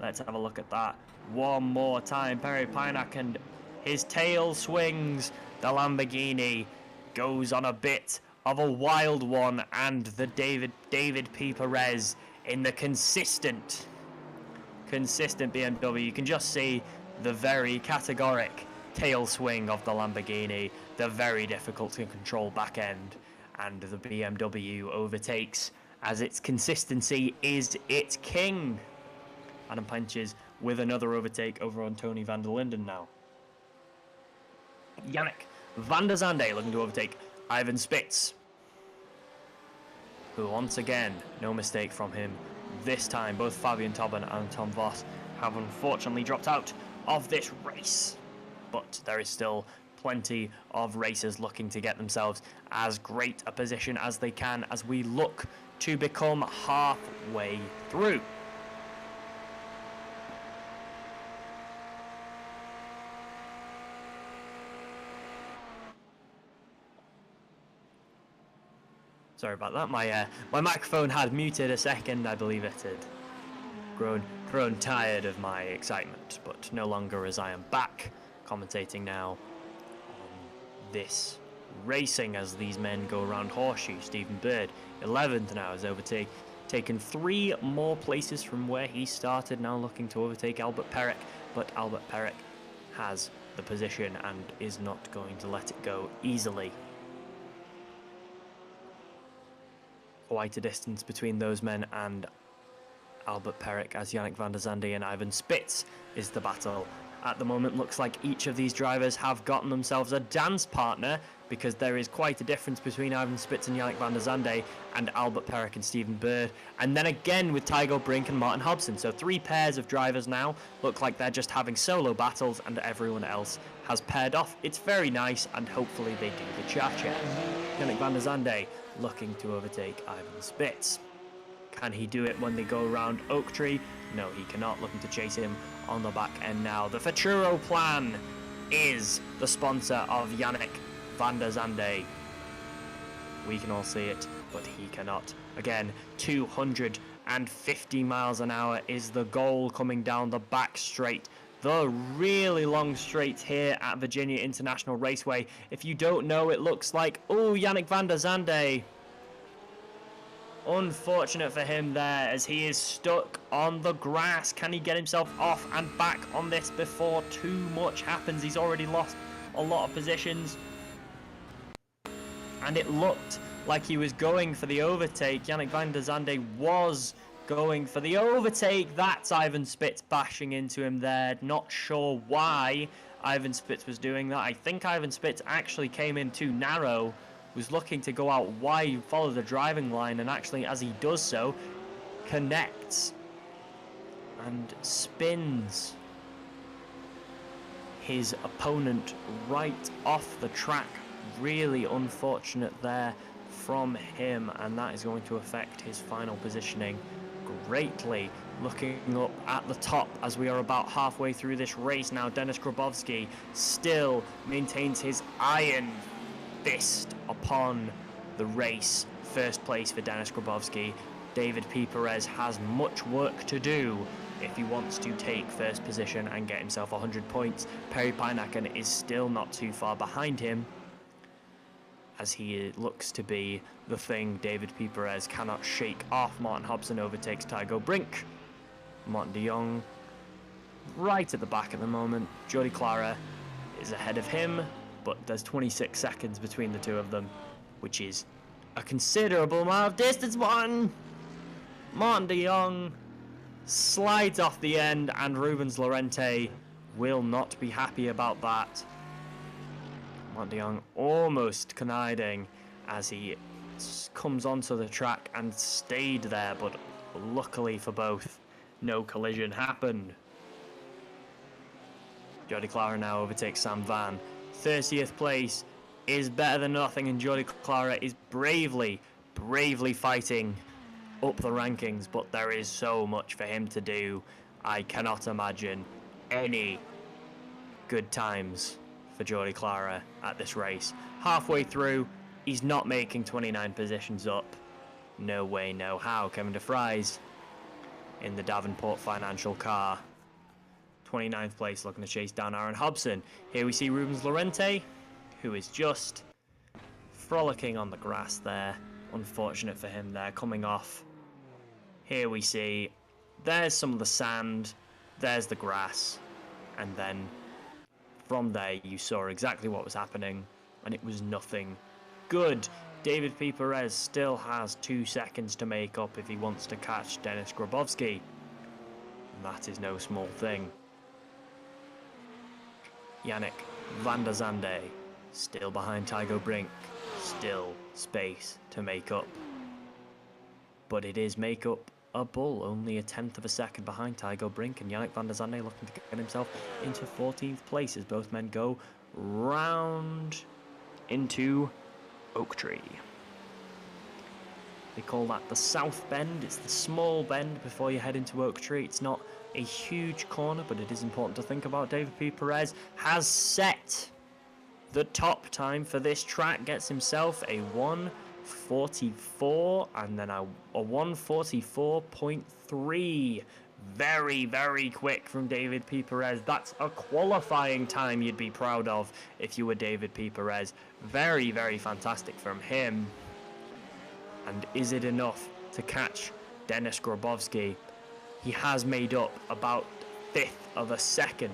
Let's have a look at that one more time. Perry Pinakin, his tail swings. The Lamborghini goes on a bit of a wild one, and the David P. Perez in the consistent BMW. You can just see the very categoric tail swing of the Lamborghini, the very difficult to control back end. And the BMW overtakes, as its consistency is its king. Adam Punches with another overtake over on Tony van der Linden now. Yannick van der Zande looking to overtake Ivan Spitz, who once again, no mistake from him this time. Both Fabian Tobin and Tom Voss have unfortunately dropped out of this race, but there is still plenty of racers looking to get themselves as great a position as they can as we look to become halfway through. Sorry about that, my microphone had muted a second. I believe it had grown tired of my excitement, but no longer, as I am back commentating now this racing as these men go around Horseshoe. Stephen Bird, 11th now, has taken 3 more places from where he started, now looking to overtake Albert Perrick, but Albert Perrick has the position and is not going to let it go easily. Quite a distance between those men and Albert Perrick, as Yannick van der Zande and Ivan Spitz is the battle. At the moment, looks like each of these drivers have gotten themselves a dance partner, because there is quite a difference between Ivan Spitz and Yannick van der Zande and Albert Perrick and Stephen Bird. And then again with Tygo Brink and Martin Hobson. So 3 pairs of drivers now look like they're just having solo battles and everyone else has paired off. It's very nice, and hopefully they do the cha-cha. Yannick van der Zande looking to overtake Ivan Spitz. Can he do it when they go around Oak Tree? No, he cannot. Looking to chase him on the back end now. The Futuro Plan is the sponsor of Yannick van der Zande. We can all see it, but he cannot. Again, 250 miles an hour is the goal coming down the back straight. The really long straight here at Virginia International Raceway. If you don't know, it looks like, oh, Yannick van der Zande. Unfortunate for him there, as he is stuck on the grass. Can he get himself off and back on this before too much happens? He's already lost a lot of positions. And it looked like he was going for the overtake. Yannick van der Zande was going for the overtake. That's Ivan Spitz bashing into him there. Not sure why Ivan Spitz was doing that. I think Ivan Spitz actually came in too narrow, was looking to go out wide, follow the driving line, and actually as he does so, connects and spins his opponent right off the track. Really unfortunate there from him, and that is going to affect his final positioning greatly. Looking up at the top as we are about halfway through this race now, Denis Grabowski still maintains his iron fist upon the race. First place for Denis Grabowski. David P. Perez has much work to do if he wants to take first position and get himself 100 points. Perry Pineacken is still not too far behind him, as he looks to be the thing David P. Perez cannot shake off. Martin Hobson overtakes Tygo Brink. Martin de Jong right at the back at the moment. Jordi Clara is ahead of him, but there's 26 seconds between the two of them, which is a considerable amount of distance. Martin de Jong slides off the end, and Rubens Lorente will not be happy about that. Martin de Jong almost conniving as he comes onto the track and stayed there, but luckily for both, no collision happened. Jordi Clara now overtakes Sam Van. 30th place is better than nothing, and Jordi Clara is bravely fighting up the rankings, but there is so much for him to do. I cannot imagine any good times for Jordi Clara at this race. Halfway through, he's not making 29 positions up. No way, no how. Kevin de Vries in the Davenport Financial car. 29th place, looking to chase down Aaron Hobson. Here we see Rubens Lorente, who is just frolicking on the grass there. Unfortunate for him there, coming off. Here we see, there's some of the sand, there's the grass, and then from there you saw exactly what was happening, and it was nothing good. David P. Perez still has 2 seconds to make up if he wants to catch Denis Grabowski, and that is no small thing. Yannick van der Zande still behind Tygo Brink, still space to make up, but it is make-up-able, only a 1/10 of a second behind Tygo Brink, and Yannick van der Zande looking to get himself into 14th place as both men go round into Oak Tree. They call that the South Bend. It's the small bend before you head into Oak Tree. It's not a huge corner, but it is important to think about. David P. Perez has set the top time for this track, gets himself a 1:44 and then a 1:44.3. Very quick from David P. Perez. That's a qualifying time you'd be proud of if you were David P. Perez. Very fantastic from him. And is it enough to catch Denis Grabowski? He has made up about 1/5 of a second.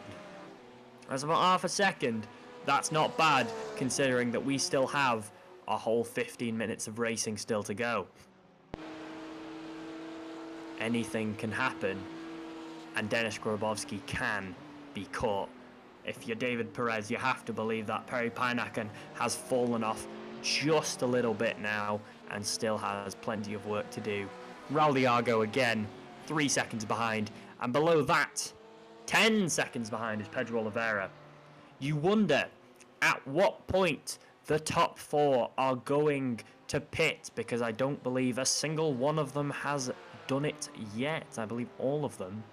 That's about half a second. That's not bad, considering that we still have a whole 15 minutes of racing still to go. Anything can happen, and Denis Grabowski can be caught. If you're David Perez, you have to believe that Perry Pineacken has fallen off just a little bit now and still has plenty of work to do. Raul Diago again, 3 seconds behind, and below that, 10 seconds behind is Pedro Oliveira. You wonder at what point the top 4 are going to pit, because I don't believe a single one of them has done it yet. I believe all of them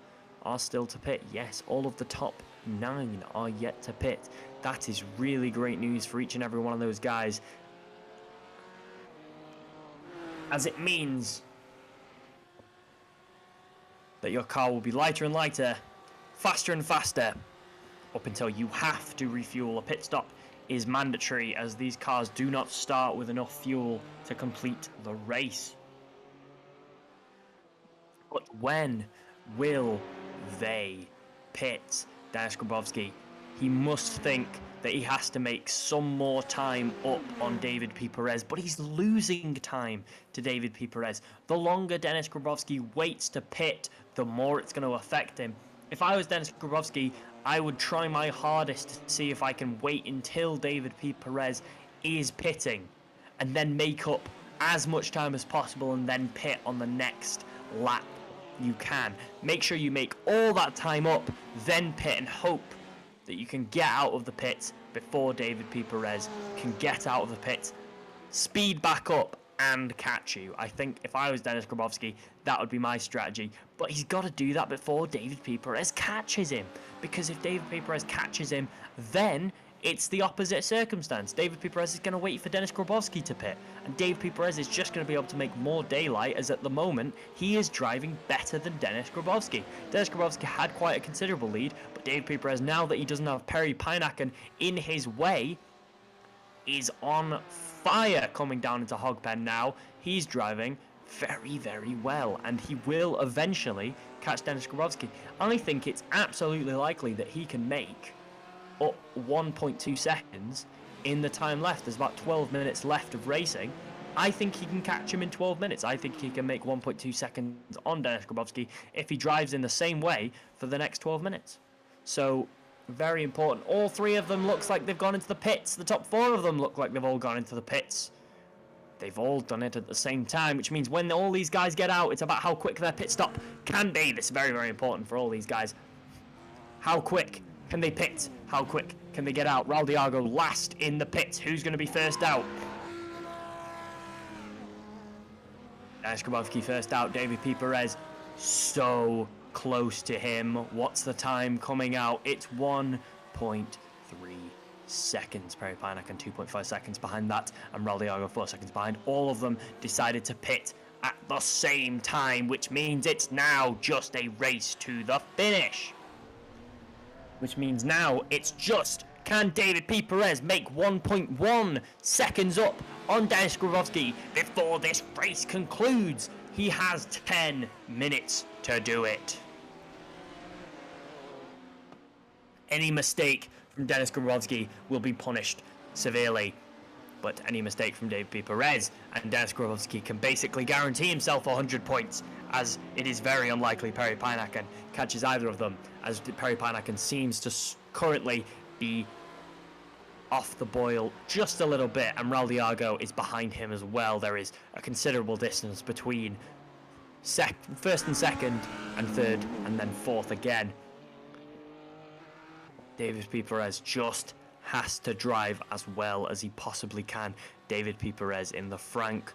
are still to pit. Yes, all of the top 9 are yet to pit. That is really great news for each and every one of those guys, as it means that your car will be lighter and lighter, faster and faster, up until you have to refuel. A pit stop is mandatory, as these cars do not start with enough fuel to complete the race. But when will they pit? Denis Grabowski, he must think that he has to make some more time up on David P. Perez, but he's losing time to David P. Perez. The longer Denis Grabowski waits to pit, the more it's going to affect him. If I was Denis Grabowski, I would try my hardest to see if I can wait until David P. Perez is pitting and then make up as much time as possible and then pit on the next lap you can. Make sure you make all that time up, then pit, and hope that you can get out of the pits before David P. Perez can get out of the pits, speed back up, and catch you. I think if I was Dennis Grabowski, that would be my strategy. But he's got to do that before David P. Perez catches him. Because if David P. Perez catches him, then it's the opposite circumstance. David P. Perez is going to wait for Dennis Grabowski to pit. And David P. Perez is just going to be able to make more daylight, as at the moment, he is driving better than Dennis Grabowski. Dennis Grabowski had quite a considerable lead, but David P. Perez, now that he doesn't have Perry Pinakin in his way, is on fire coming down into Hogpen now. He's driving very, very well, and he will eventually catch Dennis Grabowski. I think it's absolutely likely that he can make up 1.2 seconds in the time left. There's about 12 minutes left of racing. I think he can catch him in 12 minutes. I think he can make 1.2 seconds on Dennis Grabowski if he drives in the same way for the next 12 minutes. So, very important. All three of them looks like they've gone into the pits. The top four of them look like they've all gone into the pits. They've all done it at the same time, which means when all these guys get out, it's about how quick their pit stop can be. This is very, very important for all these guys. How quick can they pit? How quick can they get out? Raul Diago last in the pits. Who's going to be first out? Dennis Grabowski first out. David P. Perez so close to him. What's the time coming out? It's 1.3 seconds. Perry Pinakin 2.5 seconds behind that, and Raul Diago 4 seconds behind. All of them decided to pit at the same time, which means it's now just a race to the finish. Which means now it's just, can David P. Perez make 1.1 seconds up on Dennis Grabowski before this race concludes? He has 10 minutes to do it. Any mistake from Dennis Grabowski will be punished severely. But any mistake from David P. Perez and Dennis Grabowski can basically guarantee himself 100 points, as it is very unlikely Perry Pinakin catches either of them, as Perry Pinakin seems to currently be off the boil just a little bit, and Raul Diago is behind him as well. There is a considerable distance between first and second and third and then fourth again. David P. Perez just has to drive as well as he possibly can. David P. Perez in the Frank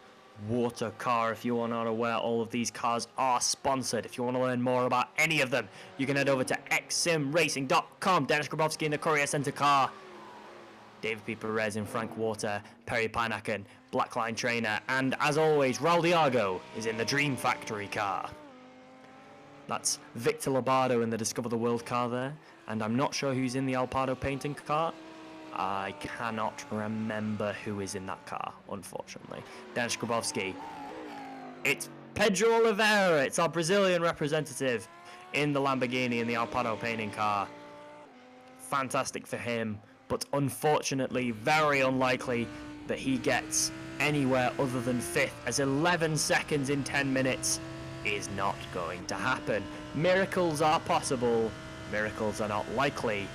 Water car. If you are not aware, all of these cars are sponsored. If you want to learn more about any of them, you can head over to xsimracing.com. Dennis Grabowski in the Courier Centre car. David P. Perez in Frank Water. Perry Pinakin, Blackline Trainer. And as always, Raul Diago is in the Dream Factory car. That's Victor Lobardo in the Discover the World car there. And I'm not sure who's in the Alpado painting car. I cannot remember who is in that car, unfortunately. Dennis Grabowski. It's Pedro Oliveira. It's our Brazilian representative in the Lamborghini in the Alpado painting car. Fantastic for him, but unfortunately very unlikely that he gets anywhere other than 5th, as 11 seconds in 10 minutes is not going to happen. Miracles are possible. Miracles are not likely.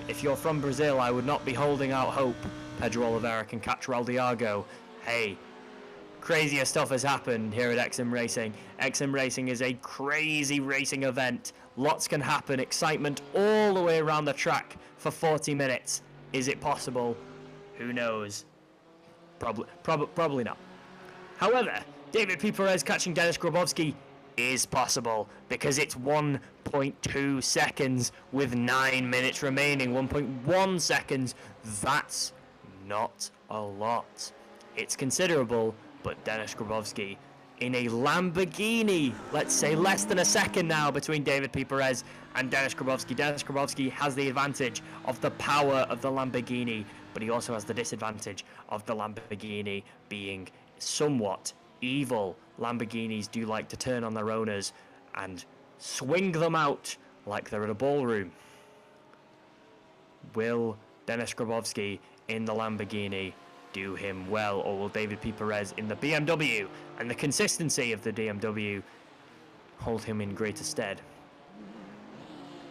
If you're from Brazil, I would not be holding out hope Pedro Oliveira can catch Raul Diago. Hey, crazier stuff has happened here at X-SiM Racing. X-SiM Racing is a crazy racing event. Lots can happen. Excitement all the way around the track for 40 minutes. Is it possible? Who knows? Probably not. However, David P. Perez catching Dennis Grabowski is possible, because it's 1.2 seconds with 9 minutes remaining. 1.1 seconds, that's not a lot. It's considerable, but Dennis Grabowski in a Lamborghini, let's say less than a second now between David P. Perez and Dennis Grabowski. Dennis Grabowski has the advantage of the power of the Lamborghini, but he also has the disadvantage of the Lamborghini being somewhat evil. Lamborghinis do like to turn on their owners and swing them out like they're at a ballroom. Will Dennis Grabowski in the Lamborghini do him well, or will David P. Perez in the BMW and the consistency of the BMW hold him in greater stead?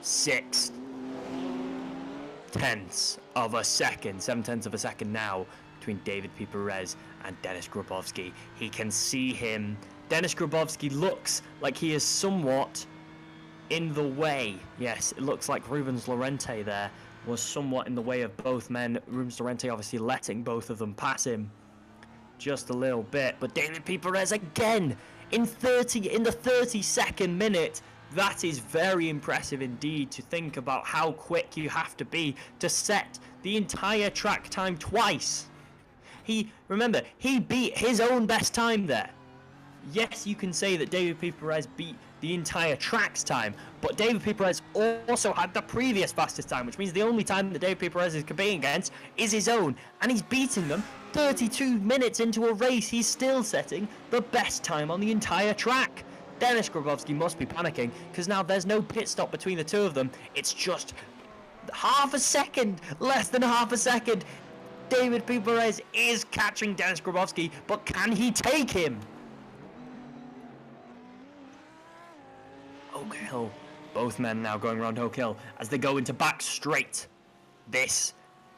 6/10 of a second, 7/10 of a second now between David P. Perez and Dennis Grabowski. He can see him. Dennis Grabowski looks like he is somewhat in the way. Yes, it looks like Rubens Lorente there was somewhat in the way of both men. Rubens Lorente obviously letting both of them pass him. just a little bit. But David P. Perez again in the 32nd minute. That is very impressive indeed, to think about how quick you have to be to set the entire track time twice. Remember, he beat his own best time there. Yes, you can say that David P. Perez beat the entire track's time, but David P. Perez also had the previous fastest time, which means the only time that David P. Perez is competing against is his own, and he's beating them 32 minutes into a race. He's still setting the best time on the entire track. Dennis Grabowski must be panicking, because now there's no pit stop between the two of them. It's just half a second, less than half a second. David P. Perez is catching Dennis Grabowski, but can he take him? Oak Hill. Both men now going around Oak Hill as they go into back straight. This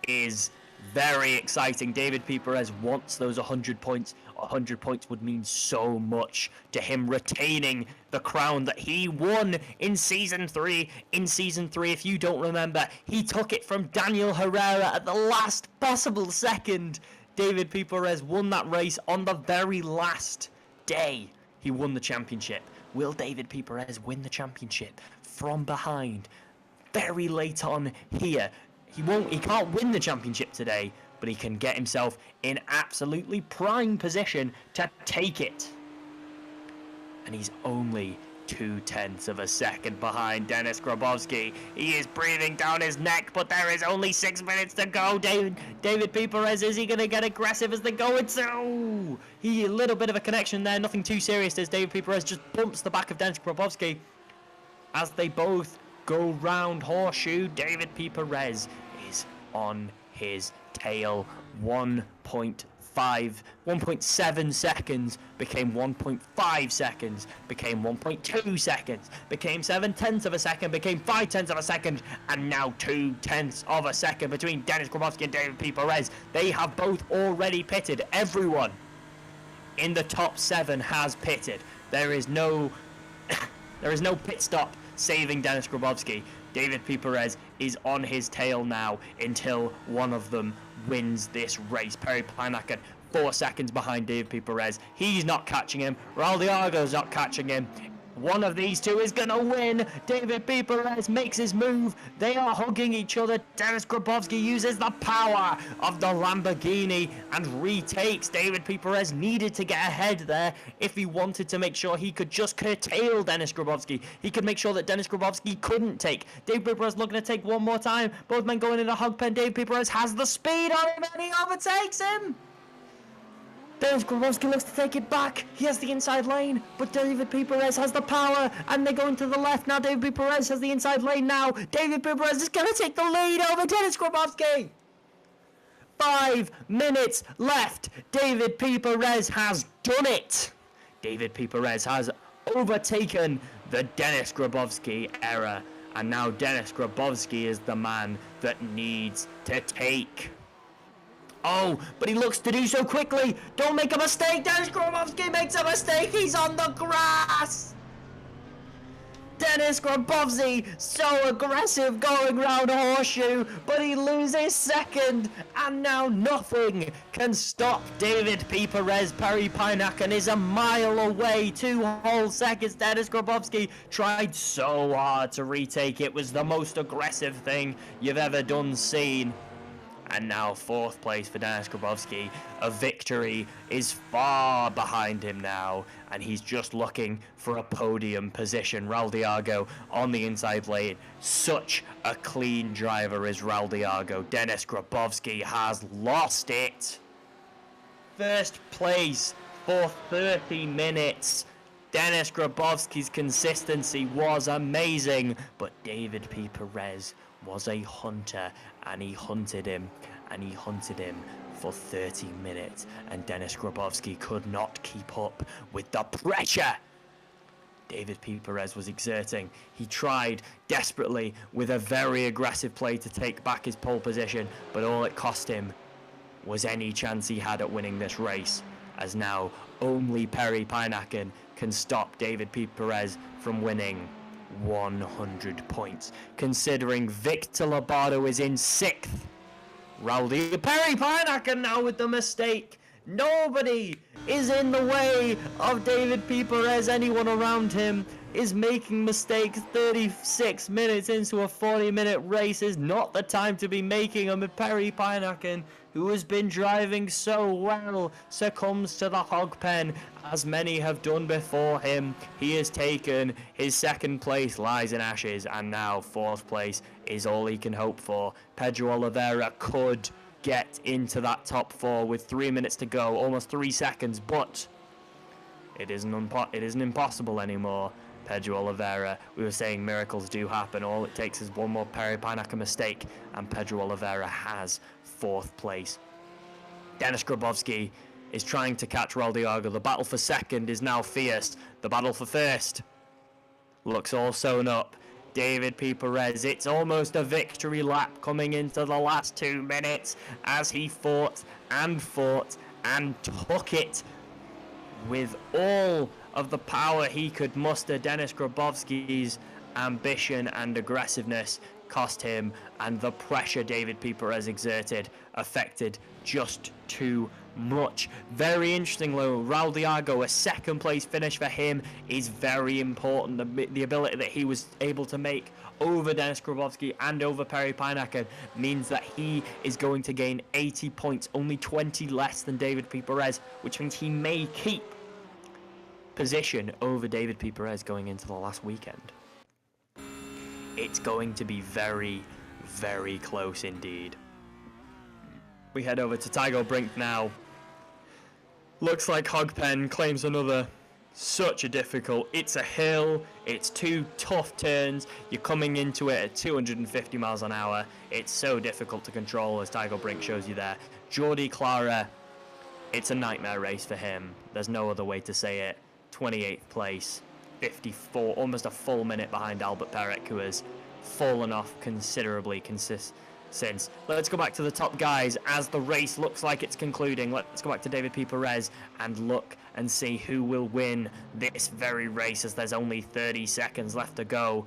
is very exciting. David P. Perez wants those 100 points. 100 points would mean so much to him retaining the crown that he won in Season 3. In Season 3, if you don't remember, he took it from Daniel Herrera at the last possible second. David P. Perez won that race on the very last day. He won the championship. Will David P. Perez win the championship from behind very late on here? He can't win the championship today, but he can get himself in absolutely prime position to take it. And he's only 0.2 of a second behind Dennis Grabowski. He is breathing down his neck, but there is only 6 minutes to go. David P. Perez, is he going to get aggressive as they go? A little bit of a connection there, nothing too serious as David P. Perez just bumps the back of Dennis Grabowski. As they both go round Horseshoe, David P. Perez is on his tail. 1.7 seconds became 1.5 seconds, became 1.2 seconds, became 0.7 of a second, became 0.5 of a second, and now 0.2 of a second between Dennis Grabowski and David P. Perez. They have both already pitted. Everyone in the top 7 has pitted. There is no pit stop saving Dennis Grabowski. David P. Perez is on his tail now until one of them wins this race. Perry Pinakin 4 seconds behind David P. Perez. He's not catching him. Raldiago's not catching him. One of these two is gonna win. David P. Perez makes his move. They are hugging each other. Dennis Grabowski uses the power of the Lamborghini and retakes. David P. Perez needed to get ahead there if he wanted to make sure he could just curtail Dennis Grabowski. He could make sure that Dennis Grabowski couldn't take. David P. Perez looking to take one more time. Both men going in a hug pen. David P. Perez has the speed on him and he overtakes him. Dennis Grabowski looks to take it back. He has the inside lane, but David P. Perez has the power, and they're going to the left. Now David P. Perez has the inside lane now. David P. Perez is going to take the lead over Dennis Grabowski. 5 minutes left. David P. Perez has done it. David P. Perez has overtaken the Dennis Grabowski era, and now Dennis Grabowski is the man that needs to take. Oh, but he looks to do so quickly. Don't make a mistake. Dennis Grabowski makes a mistake. He's on the grass. Dennis Grabowski, so aggressive going round a Horseshoe, but he loses second. And now nothing can stop David P. Perez. Perry Pinakin is a mile away. 2 whole seconds. Dennis Grabowski tried so hard to retake. It was the most aggressive thing you've ever seen. And now 4th place for Dennis Grabowski. A victory is far behind him now, and he's just looking for a podium position. Raldiago on the inside lane. Such a clean driver is Raldiago. Dennis Grabowski has lost it. 1st place for 30 minutes. Dennis Grabowski's consistency was amazing, but David P. Perez was a hunter, and he hunted him for 30 minutes, and Dennis Grabowski could not keep up with the pressure David P. Perez was exerting. He tried desperately with a very aggressive play to take back his pole position, but all it cost him was any chance he had at winning this race, as now only Perry Pinakin can stop David P. Perez from winning 100 points. Considering Victor Lobato is in 6th. Perry Pinakin now with the mistake. Nobody is in the way of David P. Perez. Anyone around him is making mistakes. 36 minutes into a 40-minute race is not the time to be making them. Perry Pinakin, who has been driving so well, succumbs to the hog pen, as many have done before him. He has taken his second place, lies in ashes, and now fourth place is all he can hope for. Pedro Oliveira could get into that top four with 3 minutes to go, almost 3 seconds, but it isn't impossible anymore. Pedro Oliveira, we were saying miracles do happen. All it takes is one more Perry Pinakin mistake, and Pedro Oliveira has fourth place. Dennis Grabowski is trying to catch Raul Diago. The battle for second is now fierce. The battle for first looks all sewn up. David P. Perez, it's almost a victory lap coming into the last 2 minutes as he fought and took it with all of the power he could muster. Dennis Grabowski's ambition and aggressiveness cost him, and the pressure David P. Perez exerted affected just too much. Very interesting though, Raul Diago, a second place finish for him is very important. The ability that he was able to make over Dennis Grabowski and over Perry Pinakin means that he is going to gain 80 points, only 20 less than David P. Perez, which means he may keep position over David P. Perez going into the last weekend. It's going to be very, very close indeed. We head over to Tygo Brink now. Looks like Hogpen claims another. Such a difficult. It's a hill. It's 2 tough turns. You're coming into it at 250 miles an hour. It's so difficult to control, as Tygo Brink shows you there. Jordi Clara, it's a nightmare race for him. There's no other way to say it. 28th place, 54, almost a full minute behind Albert Perec, who has fallen off considerably since. Let's go back to the top guys as the race looks like it's concluding. Let's go back to David P. Perez and look and see who will win this very race, as there's only 30 seconds left to go.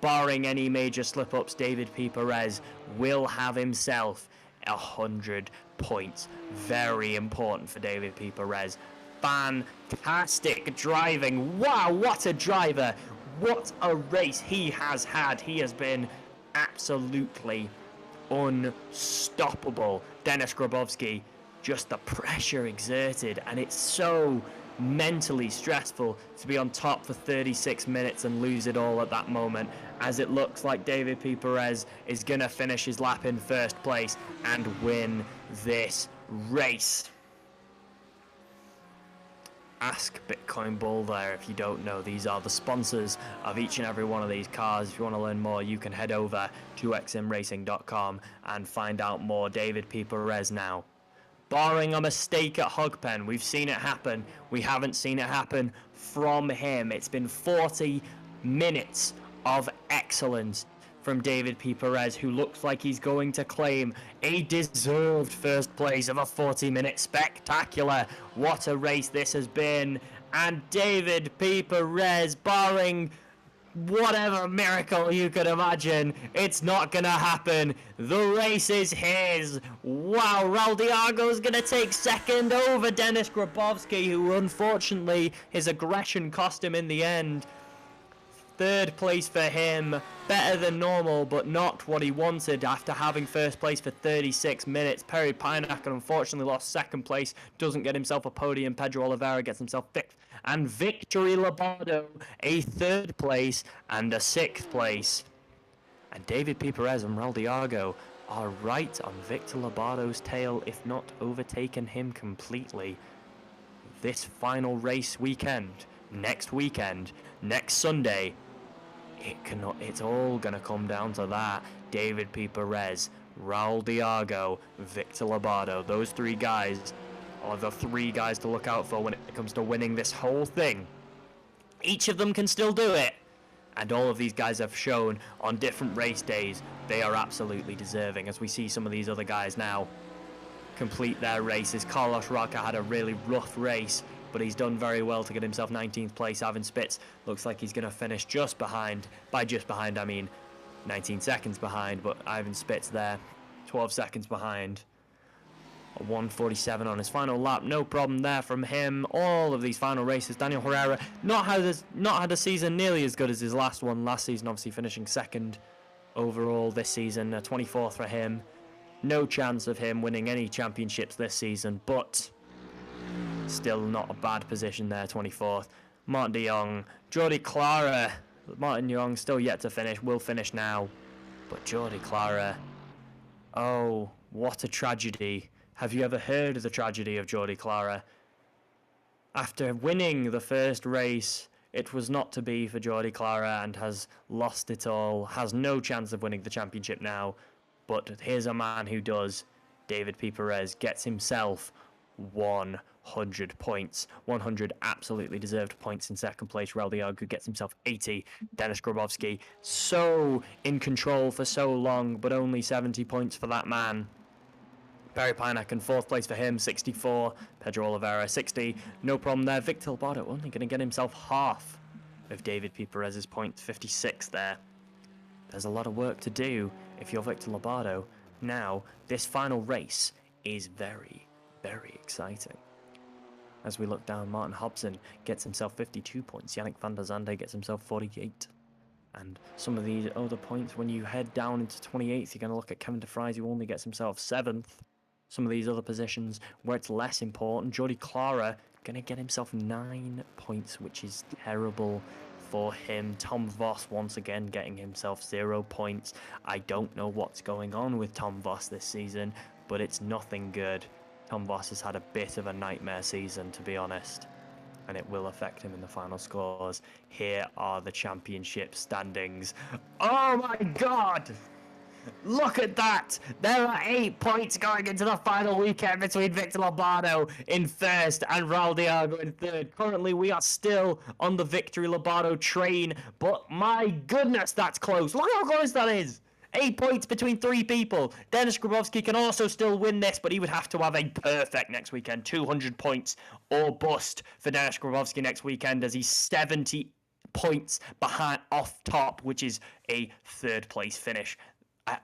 Barring any major slip-ups, David P. Perez will have himself 100 points. Very important for David P. Perez. Fantastic driving. Wow, what a driver. What a race he has had. He has been absolutely unstoppable. Dennis Grabowski, just the pressure exerted, and it's so mentally stressful to be on top for 36 minutes and lose it all at that moment, as it looks like David P. Perez is gonna finish his lap in first place and win this race. Ask Bitcoin Bull there if you don't know. These are the sponsors of each and every one of these cars. If you want to learn more, you can head over to xmracing.com and find out more. David P. Perez now. Barring a mistake at Hogpen, we've seen it happen. We haven't seen it happen from him. It's been 40 minutes of excellence from David P. Perez, who looks like he's going to claim a deserved first place of a 40-minute spectacular. What a race this has been. And David P. Perez, barring whatever miracle you could imagine, it's not gonna happen. The race is his. Wow, Raul Diago's gonna take second over Dennis Grabowski, who unfortunately his aggression cost him in the end. Third place for him, better than normal, but not what he wanted after having first place for 36 minutes. Perry Pinakin unfortunately lost second place, doesn't get himself a podium. Pedro Oliveira gets himself fifth. And Victory Lobato, a third place and a sixth place. And David P. Perez and Raul Diago are right on Victor Lobato's tail, if not overtaken him completely. This final race weekend, next Sunday, it's all going to come down to that. David P. Perez, Raul Diago, Victor Lobato. Those 3 guys are the 3 guys to look out for when it comes to winning this whole thing. Each of them can still do it. And all of these guys have shown on different race days they are absolutely deserving, as we see some of these other guys now complete their races. Carlos Roca had a really rough race, but he's done very well to get himself 19th place. Ivan Spitz looks like he's going to finish just behind. By just behind, I mean 19 seconds behind, but Ivan Spitz there, 12 seconds behind. A 1:47 on his final lap, no problem there from him. All of these final races, Daniel Herrera not had a season nearly as good as his last one. Last season, obviously finishing second overall. This season, a 24th for him. No chance of him winning any championships this season, but still not a bad position there, 24th. Martin de Jong, Jordi Clara. Martin de Jong still yet to finish, will finish now. But Jordi Clara, oh, what a tragedy. Have you ever heard of the tragedy of Jordi Clara? After winning the first race, it was not to be for Jordi Clara and has lost it all, has no chance of winning the championship now. But here's a man who does. David P. Perez gets himself 100 points. 100 absolutely deserved points in second place. Raul Diago gets himself 80. Denis Grabowski, so in control for so long, but only 70 points for that man. Barry Pinack in fourth place for him, 64. Pedro Oliveira, 60. No problem there. Victor Lobato only going to get himself half of David P. Perez's points, 56 there. There's a lot of work to do if you're Victor Lobato. Now, this final race is very, very exciting. As we look down, Martin Hobson gets himself 52 points. Yannick van der Zande gets himself 48. And some of these other points, when you head down into 28th, you're going to look at Kevin de Vries, who only gets himself 7th. Some of these other positions where it's less important, Jordi Clara going to get himself 9 points, which is terrible for him. Tom Voss once again getting himself 0 points. I don't know what's going on with Tom Voss this season, but it's nothing good. Tom Voss has had a bit of a nightmare season, to be honest, and it will affect him in the final scores. Here are the championship standings. Oh my god! Look at that! There are 8 points going into the final weekend between Victor Lobato in first and Raul Diago in third. Currently, we are still on the Victory Lobato train, but my goodness, that's close. Look how close that is! 8 points between 3 people. Denis Grabowski can also still win this, but he would have to have a perfect next weekend. 200 points or bust for Denis Grabowski next weekend, as he's 70 points behind off top, which is a third place finish.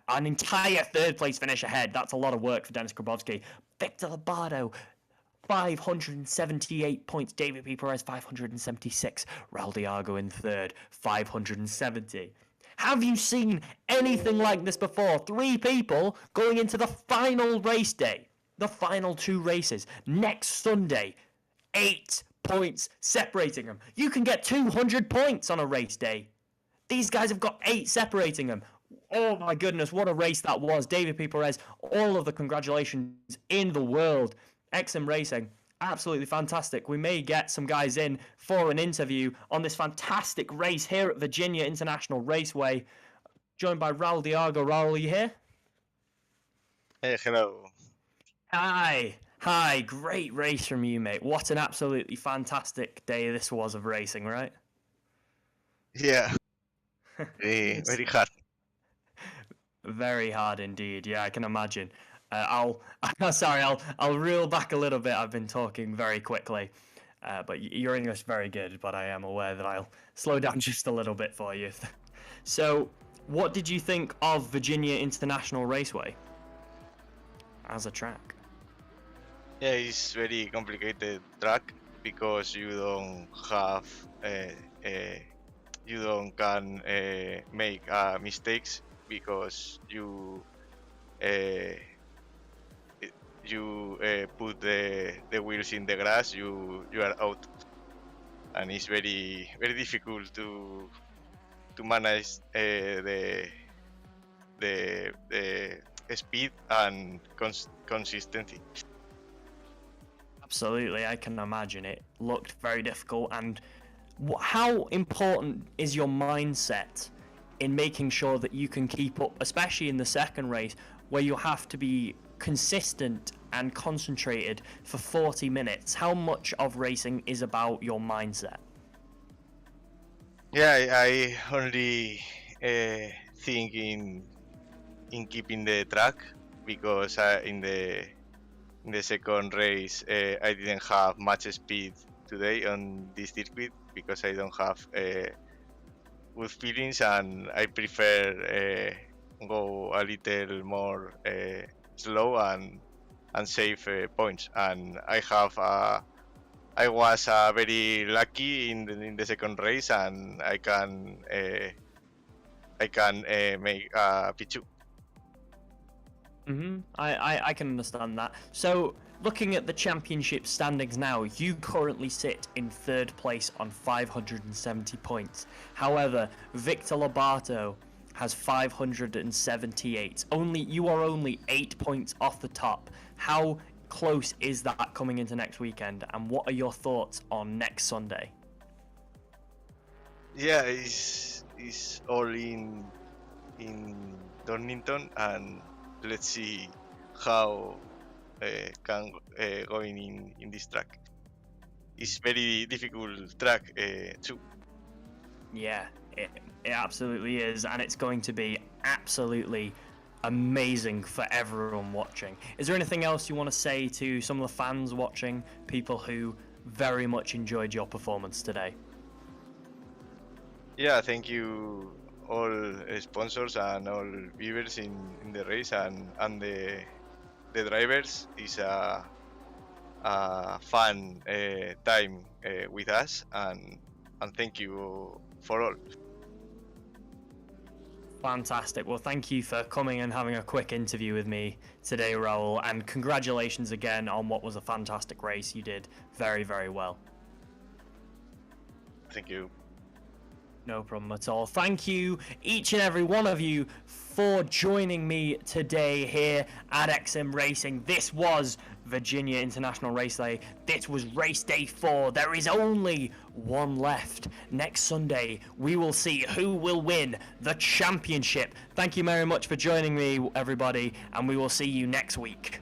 An entire third place finish ahead. That's a lot of work for Denis Grabowski. Victor Lobato, 578 points. David P. Perez, 576. Raul Diago in third, 570. Have you seen anything like this before? 3 people going into the final race day. The final 2 races. Next Sunday. 8 points separating them. You can get 200 points on a race day. These guys have got 8 separating them. Oh my goodness, what a race that was. David P. Perez, all of the congratulations in the world. X-SiM Racing, absolutely fantastic. We may get some guys in for an interview on this fantastic race here at Virginia International Raceway. Joined by Raul Diago. Raul, are you here? Hey, hello. Hi, great race from you, mate. What an absolutely fantastic day this was of racing, right? Yeah, very hard. Very hard indeed. Yeah, I can imagine. I'll reel back a little bit. I've been talking very quickly, but your English is very good. But I am aware that I'll slow down just a little bit for you. So, what did you think of Virginia International Raceway as a track? Yeah, it's very complicated track because you don't have you don't can make mistakes because you put the wheels in the grass, you are out, and it's very difficult to manage the speed and consistency. Absolutely, I can imagine it looked very difficult. And how important is your mindset in making sure that you can keep up, especially in the second race, where you have to be consistent and concentrated for 40 minutes? How much of racing is about your mindset? Yeah, I only think in keeping the track because in the second race I didn't have much speed today on this circuit because I don't have good feelings, and I prefer go a little more slow and save points. And I was very lucky in the second race, and I can make P2. I can understand that. So, looking at the championship standings now, you currently sit in third place on 570 points. However, Victor Lobato has 578. You are only 8 points off the top. How close is that coming into next weekend? And what are your thoughts on next Sunday? Yeah, it's all in Donington, and let's see how can going in this track. It's very difficult track too. Yeah, it absolutely is, and it's going to be absolutely amazing for everyone watching. Is there anything else you want to say to some of the fans watching, people who very much enjoyed your performance today? Yeah, thank you all sponsors and all viewers in the race, and the drivers. Is a fun time with us, and thank you for all. Fantastic. Well, thank you for coming and having a quick interview with me today, Raul, and congratulations again on what was a fantastic race. You did very, very well. Thank you. No problem at all. Thank you, each and every one of you, for joining me today here at X-SiM Racing. This was Virginia International Raceway. This was race day 4. There is only one left. Next Sunday, we will see who will win the championship. Thank you very much for joining me, everybody, and we will see you next week.